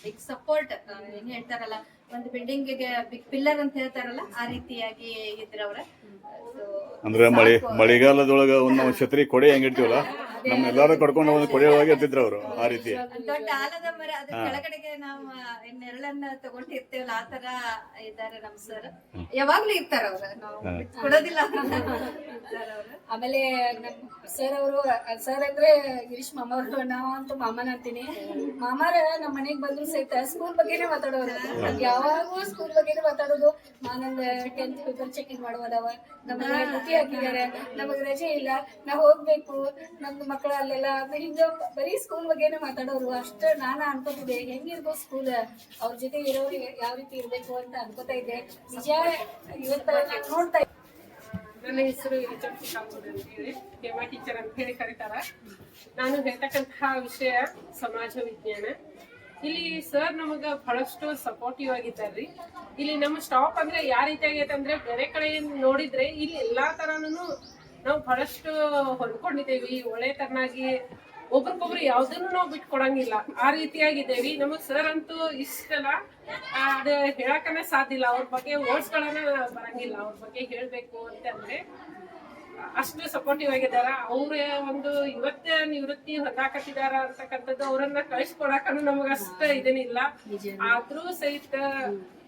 ಬಿಗ್ ಸಪೋರ್ಟ್. ಏನ್ ಹೇಳ್ತಾರಲ್ಲ, ಒಂದು ಬಿಲ್ಡಿಂಗ್ ಬಿಗ್ ಪಿಲ್ಲರ್ ಅಂತ ಹೇಳ್ತಾರಲ್ಲ, ಆ ರೀತಿಯಾಗಿ ಇದ್ರವ್ರ. ಅಂದ್ರೆ ಮಳೆಗಾಲದೊಳಗ ಒಂದು ಛತ್ರಿ ಕೊಡೆ ಹೆಂಗಿರ್ತೀವಲ್ಲ, ನಮ್ಮೆಲ್ಲಾರು ಕಡ್ಕೊಂಡು ಒಂದು ಕೊಡೆ ಒಳಗೆ ಇರ್ತಿದ್ರು ಅವರು. ಆ ರೀತಿ ದೊಡ್ಡ ಆಲದ ಮರ, ಅದ್ರ ಕೆಳಗಡೆಗೆ ನಾವು ನೆರಳನ್ನ ತಗೊಂಡಿರ್ತೇವಲ್ಲ, ಆ ತರ ಇದ್ದಾರೆ ನಮ್ ಸರ್. ಯಾವಾಗ್ಲೂ ಇರ್ತಾರ ಅವ್ರ, ನಾವು ಕೊಡೋದಿಲ್ಲ. ಆಮೇಲೆ ನಮ್ ಸರ್ ಅವರು, ಸರ್ ಅಂದ್ರೆ ಗಿರೀಶ್ ಮಾಮವ್ರು, ನಾವಂತೂ ಮಾಮನ ಅಂತೀನಿ. ಮಾಮಾರ ನಮ್ಮ ಮನೆಗ್ ಬಂದ್ರು ಸಹಿತ ಸ್ಕೂಲ್ ಬಗ್ಗೆನೇ ಮಾತಾಡೋರು. ಯಾವಾಗೂ ಸ್ಕೂಲ್ ಬಗ್ಗೆನೇ ಮಾತಾಡೋದು. ನಂದ್ 10th ಪೇಪರ್ ಚೆಕಿಂಗ್ ಮಾಡುವದವ, ನಮಗೆ ಬುತ್ತಿ ಹಾಕಿದ್ದಾರೆ, ನಮಗ್ ರಜೆ ಇಲ್ಲ, ನಾವ್ ಹೋಗ್ಬೇಕು, ನಮ್ದು ಮಕ್ಕಳ ಅಲ್ಲೆಲ್ಲ ಹಿಂಗ ಬರೀ ಸ್ಕೂಲ್ ಬಗ್ಗೆನೇ ಮಾತಾಡೋರು. ಅಷ್ಟ ನಾನು ಅನ್ಕೋತಿದ್ದೆ, ಹೆಂಗಿರ್ಬೋದು ಸ್ಕೂಲ್, ಅವ್ರ ಜೊತೆ ಇರೋರಿಗೆ ಯಾವ ರೀತಿ ಇರ್ಬೇಕು ಅಂತ ಅನ್ಕೋತಾ ಇದ್ದೆ. ನಿಜ ಇವತ್ತ ನಾನು ನೋಡ್ತಾ ಇದ್ದೆ. ನನ್ನ ಹೆಸರು ಅಂತೇಳಿ ಹೇಮಾ ಟೀಚರ್ ಅಂತ ಹೇಳಿ ಕರೀತಾರ. ನಾನು ಹೇಳ್ತಕ್ಕಂತಹ ವಿಷಯ ಸಮಾಜ ವಿಜ್ಞಾನ. ಇಲ್ಲಿ ಸರ್ ನಮಗ ಬಹಳಷ್ಟು ಸಪೋರ್ಟಿವ್ ಆಗಿದ್ದಾರ್ರಿ. ಇಲ್ಲಿ ನಮ್ಮ ಸ್ಟಾಪ್ ಅಂದ್ರೆ ಯಾವ ರೀತಿ ಆಗೈತೆ ಅಂದ್ರೆ, ಬೇರೆ ಕಡೆ ನೋಡಿದ್ರೆ ಇಲ್ಲಿ ಎಲ್ಲಾ ತರಾನು ನಾವು ಬಹಳಷ್ಟು ಹೊಂದ್ಕೊಂಡಿದ್ದೇವಿ. ಒಳ್ಳೆತನಾಗಿ ಒಬ್ರಿಗೊಬ್ರು ಯಾವ್ದನ್ನು ನಾವು ಬಿಟ್ಕೊಡಂಗಿಲ್ಲ, ಆ ರೀತಿಯಾಗಿದ್ದೇವಿ. ನಮಗ್ ಸರ್ ಅಂತೂ ಇಷ್ಟಲ್ಲ, ಅದು ಹೇಳಕ್ಕನೇ ಸಾಧ್ಯ ಇಲ್ಲ. ಅವ್ರ ಬಗ್ಗೆ ವರ್ಡ್ಸ್ಗಳನ್ನ ಬರಂಗಿಲ್ಲ. ಅವ್ರ ಬಗ್ಗೆ ಹೇಳ್ಬೇಕು ಅಂತಂದ್ರೆ ಅಷ್ಟು ಸಪೋರ್ಟಿವ್ ಆಗಿದಾರ. ಅವ್ರ ಒಂದು ಇವತ್ತ ನಿವೃತ್ತಿ ಹೊಂದಾಕತ್ತಿದಾರ ಅಂತಕ್ಕಂಥದ್ದು ಅವ್ರನ್ನ ಕಳಿಸ್ಕೊಡಕನು ನಮಗ ಅಷ್ಟ ಇದೇನಿಲ್ಲ. ಆದ್ರೂ ಸಹಿತ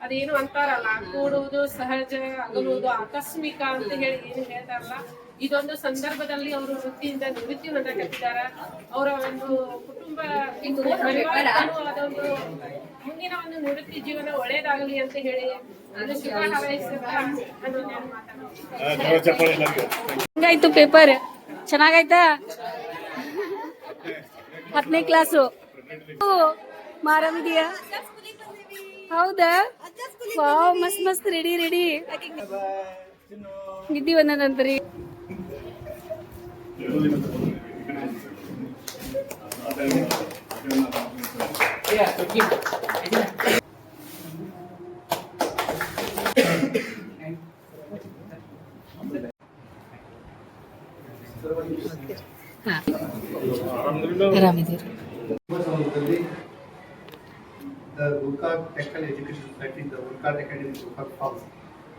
ಅದೇನು ಅಂತಾರಲ್ಲ, ಕೂಡುವುದು ಸಹಜ, ಅಗಲುವುದು ಆಕಸ್ಮಿಕ ಅಂತ ಹೇಳಿ ಏನು ಹೇಳ್ತಾರಲ್ಲ, ಇದೊಂದು ಸಂದರ್ಭದಲ್ಲಿ ಅವರು ವೃತ್ತಿಯಿಂದ ನಿವೃತ್ತಿ ಹೊಂದಾಕತ್ತಿದಾರ. ಅವರ ಒಂದು ಕುಟುಂಬ ಅದೊಂದು ಮುಂದಿನ ಒಂದು ನಿವೃತ್ತಿ ಜೀವನ ಒಳ್ಳೇದಾಗಲಿ ಅಂತ ಹೇಳಿ ಶುಭ ಹಾರೈಸುತ್ತಾ ಹೆಂಗಾಯ್ತು ಪೇಪರ್? ಚೆನ್ನಾಗಾಯ್ತಾ? 10ನೇ ಕ್ಲಾಸು ಮಾರಾಮಿದೀಯಾ? ಹೌದಾ? ವಾವ್, ಮಸ್ತ್ ರೆಡಿ ನಿದ್ದಿ ಒಂದದಂತರಿ. ಆರಾಮಿದ್ದೀರಿ. ಸಂದರ್ಭದಲ್ಲಿ the Gokak technical education society the Gokak academy Gokak falls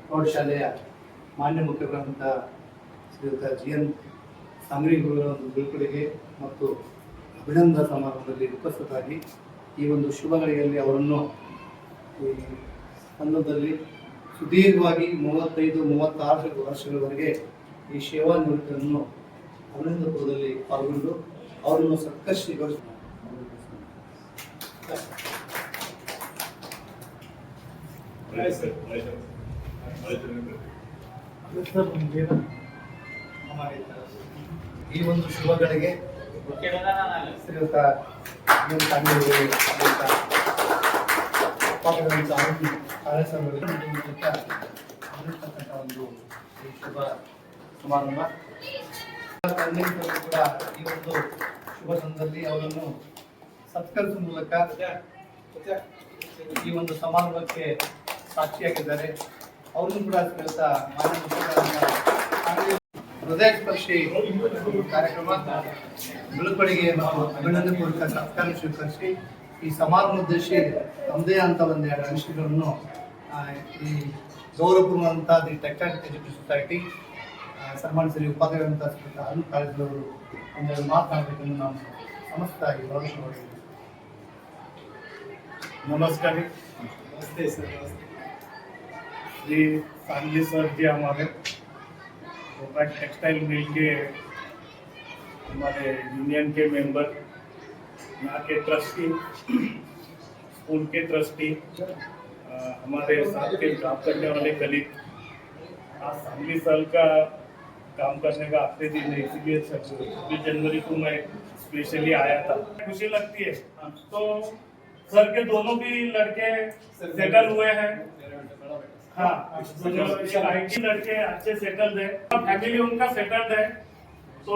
ಪ್ರೌಢಶಾಲೆಯ ಮಾನ್ಯ ಮುಖ್ಯರಾದಂಥ ಶ್ರೀಯುತ GN ಸಾಂಗ್ರಿಗಳ ಒಂದು ಬೀಳ್ಕೊಡುಗೆ ಮತ್ತು ಅಭಿನಂದನಾ ಸಮಾರಂಭದಲ್ಲಿ ಉಪಸ್ಥಿತರಾಗಿ ಈ ಒಂದು ಶುಭ ಗಳಿಗೆಯಲ್ಲಿ ಅವರನ್ನು ಈ ಸಂದರ್ಭದಲ್ಲಿ ಸುದೀರ್ಘವಾಗಿ 35-36 ವರ್ಷಗಳವರೆಗೆ ಈ ಸೇವಾ ನಿವೃತ್ತಿಯನ್ನು ಅಭಿನಂದನಪುರದಲ್ಲಿ ಪಾಲ್ಗೊಂಡು ಅವರನ್ನು ಸತ್ಕರಿಸಿ ಈ ಒಂದು ಶುಭಗಳಿಗೆ ಶ್ರೀಯುತ ಒಂದು ಶುಭ ಸಮಾರಂಭ ಕೂಡ ಈ ಒಂದು ಶುಭ ಸಂದರ್ಭದಲ್ಲಿ ಅವರನ್ನು ಸತ್ಕರಿಸುವ ಮೂಲಕ ಈ ಒಂದು ಸಮಾರಂಭಕ್ಕೆ ಸಾಕ್ಷಿಯಾಗಿದ್ದಾರೆ. ಅವರನ್ನು ಕೂಡ ಶ್ರೀಯುತ ಹೃದಯ ಸ್ಪರ್ಶಿ ಕಾರ್ಯಕ್ರಮ ಬೀಳ್ಕೊಡುಗೆ ಮತ್ತು ಅಭಿನಂದನಪೂರ್ವಕ ಸತ್ಕಾರ ಸ್ವೀಕರಿಸಿ ಈ ಸಮಾರಂಭೋದ್ದೇಶಿ ತಮ್ಮದೇ ಅಂತ ಒಂದೆರಡು ಅಂಶಗಳನ್ನು ಈ ಗೌರವಪೂರ್ಣವಂತ ದಿ ಟೆಕ್ನಿಕಲ್ ಎಜುಕೇಶನ್ ಸೊಸೈಟಿ ಸನ್ಮಾನ ಶ್ರೀ ಉಪಾಧ್ಯಾಯರಂತ ಶ್ರೀಯುತ ಅರುಣ್ ಕಾಲೇಜವರು ಒಂದೆರಡು ಮಾತನಾಡಬೇಕೆಂದು ನಾನು ಸಮಸ್ತ ಈ ಗೌರವ. नमस्कार नमस्ते सर, ये सांगली सर जी हमारे गोकाक टेक्सटाइल मिल के हमारे यूनियन के मेंबर, यहाँ के ट्रस्टी, स्कूल के ट्रस्टी, हमारे साथ के काम करने वाले कलीग, आज सांगली साल का काम करने का आखिरी दिन है, इसीलिए 26 जनवरी को मैं स्पेशली आया था. खुशी लगती है. तो सर के दोनों भी लड़के सेटल हुए हैं. हाँ, तो जो IT लड़के अच्छे सेटल्ड है, फैमिली उनका सेटल्ड है. तो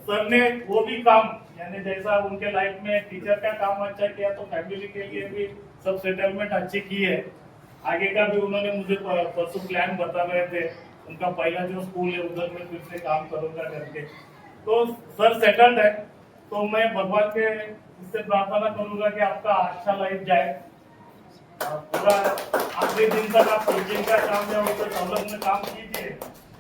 सर ने वो भी काम यानी जैसा उनके लाइफ में टीचर का काम अच्छा किया तो फैमिली के लिए भी सब सेटलमेंट अच्छी की है. आगे का भी उन्होंने मुझे परसों प्लान बता रहे थे. उनका पहला जो स्कूल है उधर में फिर से काम करूंगा करके. तो सर सेटल्ड है. तो मैं भगवान के इससे प्रार्थना करूंगा कि आपका अच्छा लाइफ जाए. पूरा आखिरी दिन तक आप टीचिंग का काम है उसको सवलत में काम कीजिए.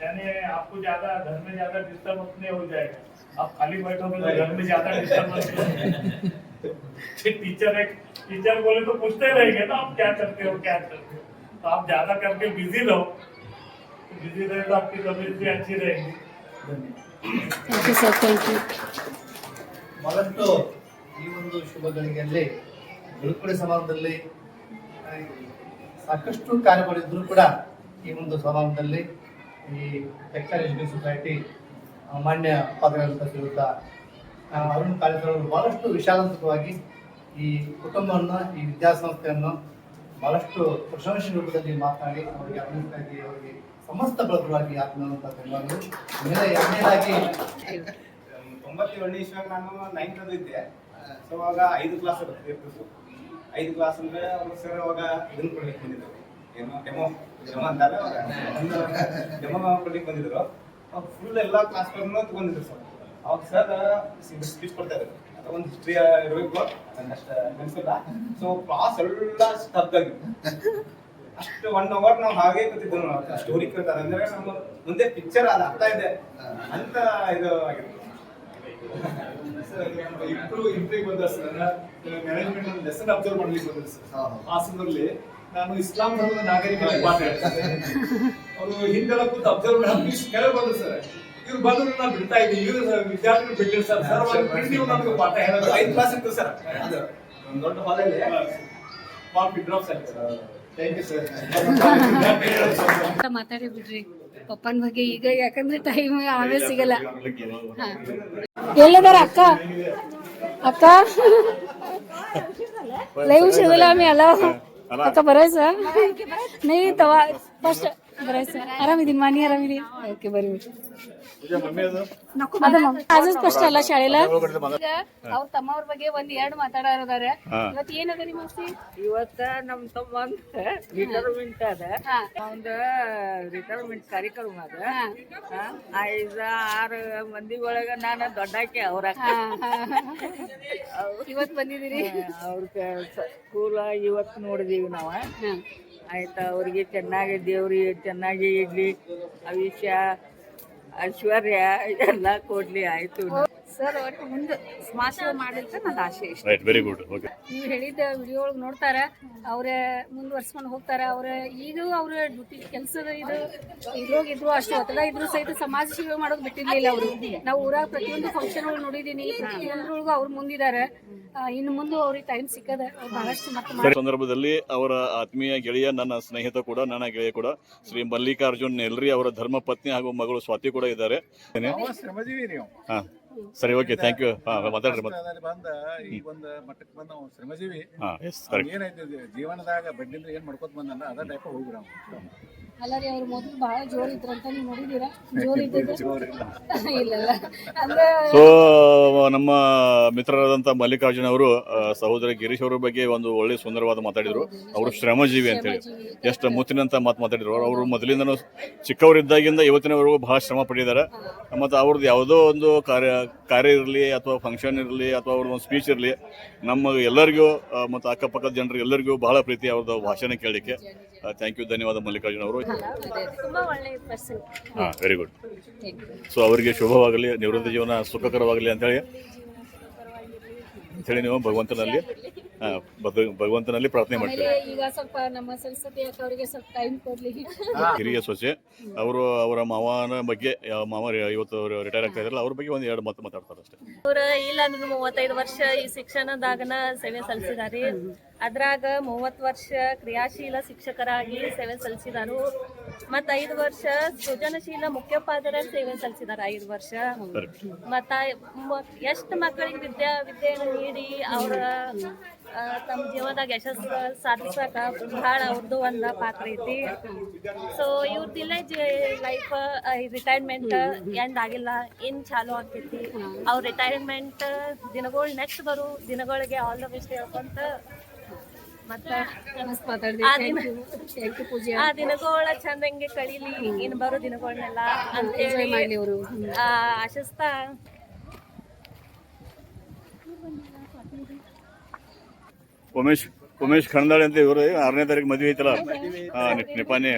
यानी आपको ज्यादा घर में ज्यादा डिस्टर्बेंस नहीं हो जाएगा. आप खाली बैठोगे तो घर में ज्यादा डिस्टर्बेंस टीचर बोले तो पूछते रहेंगे ना आप क्या करते हो. तो आप ज्यादा करके बिजी रहो. बिजी रहे तो आपकी तबीयत भी अच्छी रहेगी. Thank you sir, thank you. ಬಹಳಷ್ಟು ಈ ಒಂದು ಶುಭ ಗಳಿಗೆಯಲ್ಲಿ ಬೀಳ್ಕೊಡುಗೆ ಸಮಾರಂಭದಲ್ಲಿ ಸಾಕಷ್ಟು ಕಾರ್ಯಗಳಿದ್ರೂ ಕೂಡ ಈ ಒಂದು ಸಮಾರಂಭದಲ್ಲಿ ಈ ಟೆಕ್ಸ್ಟೈಲ್ ಎಜುಕೇಶನ್ ಸೊಸೈಟಿ ಮಾನ್ಯ ಉಪಾಧ್ಯಾಯರಂತ ಶ್ರೀಯುತ ಅರುಣ್ ಕಾಲೇಜವರು ಬಹಳಷ್ಟು ವಿಶಾಲಾತ್ಮಕವಾಗಿ ಈ ಕುಟುಂಬವನ್ನು ಈ ವಿದ್ಯಾಸಂಸ್ಥೆಯನ್ನು ಬಹಳಷ್ಟು ಪ್ರಶಂಸೆ ರೂಪದಲ್ಲಿ ಮಾತನಾಡಿ ಅವರಿಗೆ ಅಭಿನಂದನೆಗಾಗಿ ಅವರಿಗೆ ಸಮಸ್ತ ಬಳಗವಾಗಿ ಆತ್ಮೀಯವಾದಂಥ ಧನ್ಯವಾದಗಳು. ಎರಡನೇದಾಗಿ 97ನೇ ಇಸ್ವಿಯಾಗ ನಾನು 9th ಇದ್ದೆ. ಸೊ ಅವಾಗ 5 ಕ್ಲಾಸ್ ಇರ್ತಿತ್ತು. 5 ಕ್ಲಾಸ್ ಅಂದ್ರೆ ಅವರು ಸರ್ ಅವಾಗ ಇದನ್ನ ಕೊಡ್ಲಿಕ್ಕೆ ಬಂದಿದ್ರು. ಏನು ಡೆಮೋ ಅಂತಾರೆ ಡೆಮೋ ಕೊಡ್ಲಿಕ್ಕೆ ಬಂದಿದ್ರು. ಫುಲ್ ಎಲ್ಲ ಕ್ಲಾಸ್ಗಳನ್ನು ತಗೊಂಡಿದ್ರು ಸರ್. ಅವಾಗ ಸರ್ ಸ್ಪೀಚ್ ಕೊಡ್ತಾ ಇದ್ರು. ಒಂದು ಹಿಸ್ಟ್ರಿ ಇರಬೇಕು ಅಷ್ಟು ನೆನ್ಸಿಲ್ಲ. ಸೊ ಕ್ಲಾಸ್ ಎಲ್ಲ ಸ್ತಬ್ಧಾಗಿತ್ತು. ಅಷ್ಟು 1 hour ನಾವು ಹಾಗೆ ಕೂತಿದ್ವಿ. ಸ್ಟೋರಿ ಕೇಳ್ತಾರೆ ಅಂದ್ರೆ ನಮ್ಮ ಮುಂದೆ ಪಿಕ್ಚರ್ ಅದು ಆಗ್ತಾ ಇದೆ ಅಂತ ಇದು ಆಗಿತ್ತು. ಇಂಟ್ರಿಗೆ ಬಂದ ಸರ್ ಮ್ಯಾನೇಜ್ಮೆಂಟ್ ಒಂದು ಲೆಸನ್ ಅಬ್ಸರ್ವ್ ಮಾಡ್ಲಿಕ್ಕೆ ಬಂದ್ರು ಸರ್. ಆ ಸಂದರ್ಭದಲ್ಲಿ ನಾನು ಇಸ್ಲಾಂ ಧರ್ಮದ ನಾಗರಿಕರಿಗೆ ಪಾಠ ಹೇಳ್ತಾರೆ. ಅವರು ಹಿಂದೆಲ್ಲ ಕೂತು ಅಬ್ಸರ್ವ್ ಮಾಡಿ ಕೆಳಗೆ ಬಂದ್ರು ಸರ್. ಇವ್ರು ಬಂದ್ರು ನಾನು ಬಿಡ್ತಾ ಇದ್ದೀನಿ. ಇವ್ರು ವಿದ್ಯಾರ್ಥಿಗಳು ಬಿಟ್ಟಿರು ಸರ್. ನೀವು ನಮ್ಗೆ ಪಾಠ ಹೇಳೋದು 5 ಕ್ಲಾಸ್ ಇತ್ತು ಸರ್. ಅದು ಒಂದು ದೊಡ್ಡ ಹಾಲಲ್ಲಿ ಡ್ರಾಪ್ಸ್ ಆಯ್ತು ಸರ್. Thank you sir. ಮಾತಾಡಿ ಬಿಡ್ರಿ ಪಪ್ಪನ ಬಗ್ಗೆ ಈಗ, ಯಾಕಂದ್ರೆ ಟೈಮ್ ಆಮೇಲೆ ಸಿಗಲ್ಲ. ಎಲ್ಲದಾರ ಅಕ್ಕ ಅಕ್ಕ ಲೈವ್ शिवला आम्ही आलो. अक्का बरायचं नाही तवा फर्स्ट बरायचं. आरामिदीन मानी आरामिदीन. ओके बरी. ಪೂಜಾ ಮಮ್ಮಿ ಅದು ಆಜಸ್ ಫಸ್ಟ್ ಅಲ್ಲ ಶಾಳೆಲ್ಲ ಅವ್ರ ತಮ್ಮವ್ರ ಬಗ್ಗೆ ಒಂದ್ ಎರಡು ಮಾತಾಡೋದಾರ ಇವತ್ತು ಏನದ ನಿಮ್ಮ ಇವತ್ತ ನಮ್ ತಮ್ಮ ರಿಟೈರ್ಮೆಂಟ್ ಅದ ಅವಂದ ರಿಟೈರ್ಮೆಂಟ್ ಕಾರ್ಯಕ್ರಮ ಅದ 5-6 ಮಂದಿ ಒಳಗ ನಾನು ದೊಡ್ಡಾಕಿ ಅವ್ರ ಇವತ್ ಬಂದಿದ್ದೀರಿ ಅವ್ರ ಸ್ಕೂಲ ಇವತ್ತು ನೋಡಿದೀವಿ ನಾವ ಆಯ್ತಾ ಅವ್ರಿಗೆ ಚೆನ್ನಾಗಿ ದೇವ್ರಿಗೆ ಚೆನ್ನಾಗಿ ಇಡ್ಲಿ ಆಯುಷ್ಯ ಐಶ್ವರ್ಯ ಎಲ್ಲ ಕೊಡ್ಲಿ ಆಯ್ತು ಸರ್ ಒಟ್ಟು ಮುಂದೆ ಸಮಾಜ ಸೇವೆ ಮಾಡಿದ್ರೆ ನನ್ನ ಆಸೆ ಇಷ್ಟ. Right, very good. ಓಕೆ, ನೀವು ಹೇಳಿದ ವಿಡಿಯೋ ಒಳಗೆ ನೋಡ್ತಾರ, ಅವ್ರ ಮುಂದುವರ್ಸ್ಕೊಂಡು ಹೋಗ್ತಾರ. ಅವ್ರ ಈಗ ಅವ್ರ ಡ್ಯೂಟಿ ಕೆಲಸದ ಇದ್ರೋಗಿದ್ರು ಅಷ್ಟು ಒತ್ತಡ ಇದ್ರು ಸಹಿತ ಸಮಾಜ ಸೇವೆ ಮಾಡೋದು ಬಿಟ್ಟಿರ್ಲಿಲ್ಲ ಅವರು. ನಾವು ಊರಾಗ ಪ್ರತಿಯೊಂದು ಫಂಕ್ಷನ್ ಒಳಗೆ ನೋಡಿದೀನಿ, ಪ್ರತಿಯೊಂದ್ರೊಳಗೂ ಅವ್ರು ಮುಂದಿದ್ದಾರೆ. ಇನ್ನು ಮುಂದೆ ಅವ್ರಿಗೆ ಟೈಮ್ ಸಿಕ್ಕದ ಬಹಳಷ್ಟು ಮತ್ತೆ ಸಂದರ್ಭದಲ್ಲಿ ಅವರ ಆತ್ಮೀಯ ಗೆಳೆಯ, ನನ್ನ ಸ್ನೇಹಿತ ಕೂಡ, ನನ್ನ ಗೆಳೆಯ ಕೂಡ ಶ್ರೀ ಮಲ್ಲಿಕಾರ್ಜುನ್ ನೆಲ್ರಿ ಅವರ ಧರ್ಮ ಪತ್ನಿ ಹಾಗೂ ಮಗಳು ಸ್ವಾತಿ ಕೂಡ ಇದ್ದಾರೆ. ಹಾ ಸರಿ, ಓಕೆ, ಥ್ಯಾಂಕ್ ಯು. ಮಾತಾಡ್ರಿ ಬಂದ ಈ ಒಂದು ಮಟ್ಟಕ್ಕೆ ಬಂದ ನಾವು ಶ್ರಮಜೀವಿ. ಏನೈತಿ ಜೀವನದಾಗ ಬಡ್ಡಿಂದ ಏನ್ ಮಾಡ್ಕೊತ ಬಂದಲ್ಲ ಅದ ಟೈಪ್ ಹೋಗ್ಬಿಡ. ಅಲ್ಲ ರೀ, ಅವ್ರು ಮೊದಲು ಬಹಳ ಜೋರ್ ಇದ್ರಂತ ನೀವು ನೋಡಿದೀರಾ? ಜೋರ್ ಇದ್ದಿದ್ದು ಇಲ್ಲ ಅಂದ್ರೆ. ಸೊ ನಮ್ಮ ಮಿತ್ರರಾದಂಥ ಮಲ್ಲಿಕಾರ್ಜುನ್ ಅವರು ಸಹೋದರ ಗಿರೀಶ್ ಅವರ ಬಗ್ಗೆ ಒಂದು ಒಳ್ಳೆ ಸುಂದರವಾದ ಮಾತಾಡಿದ್ರು. ಅವರು ಶ್ರಮಜೀವಿ ಅಂತೇಳಿ ಎಷ್ಟು ಮುತ್ತಿನಂತ ಮಾತಾಡಿದ್ರು. ಅವರು ಮೊದಲಿಂದನೂ ಚಿಕ್ಕವರಿದ್ದಾಗಿಂದ ಇವತ್ತಿನವರೆಗೂ ಬಹಳ ಶ್ರಮ ಪಟ್ಟಿದ್ದಾರೆ. ಮತ್ತು ಅವ್ರದ್ದು ಯಾವುದೋ ಒಂದು ಕಾರ್ಯ ಇರಲಿ ಅಥವಾ ಫಂಕ್ಷನ್ ಇರಲಿ ಅಥವಾ ಅವ್ರದ್ದು ಒಂದು ಸ್ಪೀಚ್ ಇರಲಿ, ನಮ್ಮ ಎಲ್ಲರಿಗೂ ಮತ್ತು ಅಕ್ಕಪಕ್ಕದ ಜನರಿಗೆ ಎಲ್ಲರಿಗೂ ಬಹಳ ಪ್ರೀತಿ ಅವ್ರದ್ದು ಭಾಷಣ ಕೇಳಲಿಕ್ಕೆ. ಥ್ಯಾಂಕ್ ಯು, ಧನ್ಯವಾದ ಮಲ್ಲಿಕಾರ್ಜುನ್ ಅವರು. ತುಂಬಾ ಒಳ್ಳೆ ಪರ್ಸನ್. ಹಾಂ, ವೆರಿ ಗುಡ್. ಸೊ ಅವರಿಗೆ ಶುಭವಾಗಲಿ, ನಿವೃತ್ತಿ ಜೀವನ ಸುಖಕರವಾಗಲಿ ಅಂತೇಳಿ ನೀವು ಭಗವಂತನಲ್ಲಿ ಪ್ರಾರ್ಥನೆ ಮಾಡ್ತೀವಿ. ಈಗ ಸ್ವಲ್ಪ ನಮ್ಮ ಸರಸ್ವತಿ ಅಕ್ಕ ಅವರಿಗೆ ಸ್ವಲ್ಪ ಟೈಮ್ ಕೊಡ್ಲಿ. ಹಿರಿಯ ಸೊಸೆ ಅವರು ಅವರ ಮಾವನ ಬಗ್ಗೆ, ಮಾವ ಇವತ್ತು ರಿಟೈರ್ ಆಗ್ತಾ ಇದ್ರಲ್ಲ, ಅವ್ರ ಬಗ್ಗೆ ಒಂದು 2 ಮಾತು ಮಾತಾಡ್ತಾರೆ ಅಷ್ಟೇ. ಅವ್ರ ಇಲ್ಲ ಅಂದ್ರೆ 35 ವರ್ಷ ಈ ಶಿಕ್ಷಣದಾಗನ ಸೇವೆ ಸಲ್ಲಿಸಿದಾರೆ. ಅದ್ರಾಗ 30 ವರ್ಷ ಕ್ರಿಯಾಶೀಲ ಶಿಕ್ಷಕರಾಗಿ ಸೇವೆ ಸಲ್ಲಿಸಿದಾರು. ಮತ್ತ 5 ವರ್ಷ ಸೃಜನಶೀಲ ಮುಖ್ಯೋಪಾಧ್ಯಾಯರ ಸೇವೆ ಸಲ್ಲಿಸಿದಾರ 5 ವರ್ಷ. ಮತ್ತ ಎಷ್ಟು ಮಕ್ಕಳಿಗೆ ವಿದ್ಯೆಯನ್ನು ನೀಡಿ ಅವ್ರ ತಮ್ಮ ಜೀವನದಾಗ ಯಶಸ್ಸು ಸಾಧಿಸಕ ಬಹಳ ಅವ್ರದ್ದು ಒಂದು ಪಾತ್ರ ಐತಿ. ಸೊ ಇವ್ರದಿಲ್ಲ ಲೈಫ್ ರಿಟೈರ್ಮೆಂಟ್ ಎಂಡ್ ಆಗಿಲ್ಲ, ಇನ್ ಚಾಲು ಆಗ್ತೈತಿ. ಅವ್ರ ರಿಟೈರ್ಮೆಂಟ್ ದಿನಗಳು ನೆಕ್ಸ್ಟ್ ಬರೋ ದಿನಗಳಿಗೆ ಆಲ್ ದ ಬೆಸ್ಟ್ ಹೇಳ್ಕೊಂತ ಮತ್ತ ಆ ದಿನಗಳ ಚಂದಂಗೆ ಕಳೀಲಿ, ಇನ್ ಬರೋ ದಿನಗಳನ್ನೆಲ್ಲ ಅಂತ ಹೇಳಿ ಆಶಿಸ್ತಾ. ಉಮೇಶ್ ಖಂಡಾಳೆ ಅಂತ ಇವರು 6ನೇ ತಾರೀಕು ಮದುವೆ ಐತಲ್ಲ, ನಿಪಾನಿ.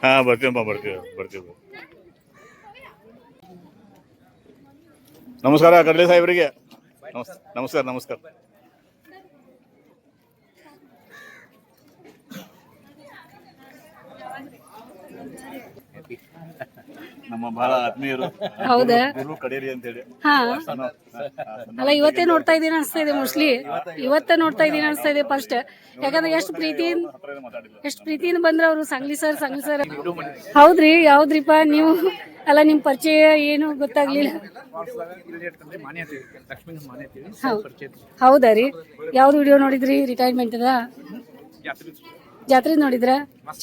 ಹಾ, ಬರ್ತೀವಿ. ನಮಸ್ಕಾರ ಕಡ್ಲೆ ಸಾಹೇಬರಿಗೆ. ನಮಸ್ಕಾರ. ನಮ್ಮ ಬಹಳ ಆತ್ಮೀಯರು. ಹೌದಾ? ಕಡೇರಿ ಅಂತ ಹೇಳಿ. ಹಾ, ಅಲ್ಲ ಇವತ್ತೇ ನೋಡ್ತಾ ಇದ್ದೀನಿ ಅನಿಸ್ತಾ ಇದೆ. ಮೋಸ್ಟ್ಲಿ ಇವತ್ತೇ ನೋಡ್ತಾ ಇದ್ದೀನಿ ಅನಿಸ್ತಾ ಇದೆ ಫಸ್ಟ್. ಯಾಕಂದ್ರೆ ಎಷ್ಟು ಪ್ರೀತಿಯಿಂದ ಬಂದ್ರ ಅವರು. ಸಂಗ್ಲಿ ಸರ್. ಹೌದ್ರಿ? ಯಾವ್ದ್ರಿಪ್ಪ ನೀವು? ಅಲ್ಲ, ನಿಮ್ ಪರಿಚಯ ಏನು ಗೊತ್ತಾಗ್ಲಿಲ್ಲ. ಹೌದಾ ರೀ? ಯಾವ್ದು ವಿಡಿಯೋ ನೋಡಿದ್ರಿ? ರಿಟೈರ್ಮೆಂಟ್ ಅದ ಜಾತ್ರೆ ನೋಡಿದ್ರ?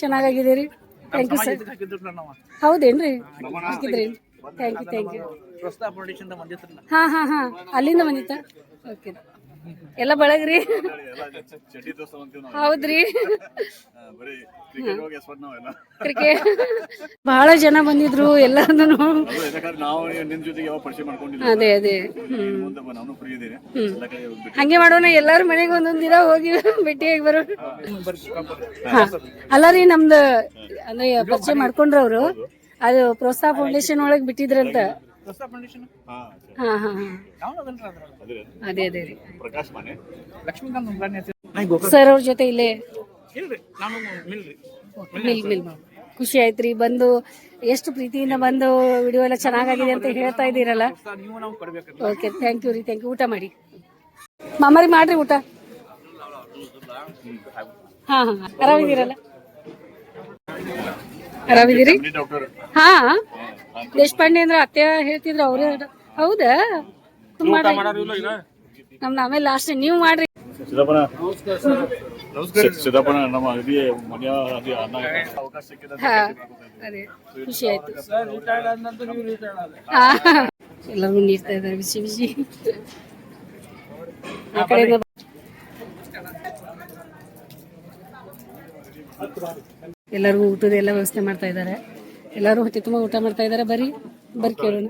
ಚೆನ್ನಾಗಿದೆ ರೀ. Thank you sir. ಹೌದೇನ್ರಿ? ಹಾಕಿದ್ರಿ? Thank you. ಹಾ, ಅಲ್ಲಿಂದ ಬಂದಿತ್ತ? ಓಕೆ. ಎಲ್ಲ ಬಳಗ್ರಿ? ಹೌದ್ರಿ? ಕ್ರಿಕೆಟ್ ಬಹಳ ಜನ ಬಂದಿದ್ರು ಎಲ್ಲಾನು. ಅದೇ ಹಂಗೆ ಮಾಡೋಣ. ಎಲ್ಲಾರು ಮನೆಗೆ ಒಂದೊಂದ್ ದಿನ ಹೋಗಿ ಭೇಟಿಯಾಗಿ ಬರೋಣ. ಅಲ್ಲ ರೀ, ನಮ್ದು ಅಂದ್ರೆ ಪರಿಚಯ ಮಾಡ್ಕೊಂಡ್ರ ಅವ್ರು. ಅದು ಪ್ರೋತ್ಸಾಹ ಫೌಂಡೇಶನ್ ಒಳಗ್ ಬಿಟ್ಟಿದ್ರಂತ. ಅದೇ ರೀ. ಸರ್ ಅವ್ರ ಜೊತೆ ಇಲ್ಲೇ ಮಿಲ್ ಖುಷಿ ಆಯ್ತ್ರಿ ಬಂದು. ಎಷ್ಟು ಪ್ರೀತಿಯಿಂದ ಬಂದು ವಿಡಿಯೋ ಎಲ್ಲ ಚೆನ್ನಾಗಿದೆ ಅಂತ ಹೇಳ್ತಾ ಇದ್ದೀರಲ್ಲ. ಓಕೆ, ಥ್ಯಾಂಕ್ ಯು ರೀ. Thank you. ಊಟ ಮಾಡಿ ಮಾಮಾರಿ, ಮಾಡ್ರಿ ಊಟ. ಹಾ, ಆರಾಮಿದ್ದೀರಲ್ಲ? ಆರಾಮಿದ್ದೀರಿ? ಹಾ, ದೇಶಪಾಂಡೆ ಅಂದ್ರೆ ಅತ್ತೆ ಹೇಳ್ತಿದ್ರು ಅವ್ರೆ. ಹೌದಾ? ನಮ್ದು ಆಮೇಲೆ ಲಾಸ್ಟ್ ನೀವು ಮಾಡ್ರಿ. ಸಿದ್ದಪ್ಪನ ನಮ್ಮ ಅಗದಿ ಮನೆಯ ಅದೇ ಅನ್ನ ಅವಕಾಶ ಸಿಕ್ಕಿದೆ. ಹಾ ಅದೇ ಖುಷಿ ಆಯ್ತು. ಹಾ ಎಲ್ಲರಿಗೂ ನೀಡ್ತಾ ಇದ್ದಾರೆ ಬಿಸಿ ಬಿಸಿ. ಆ ಕಡೆಯಿಂದ ಎಲ್ಲರಿಗೂ ಊಟದ ಎಲ್ಲ ವ್ಯವಸ್ಥೆ ಮಾಡ್ತಾ ಇದ್ದಾರೆ. ಎಲ್ಲರೂ ಹೊಟ್ಟೆ ತುಂಬ ಊಟ ಮಾಡ್ತಾ ಇದ್ದಾರೆ. ಬರ್ರಿ ಬರ್ರಿ ಕೇಳೋಣ.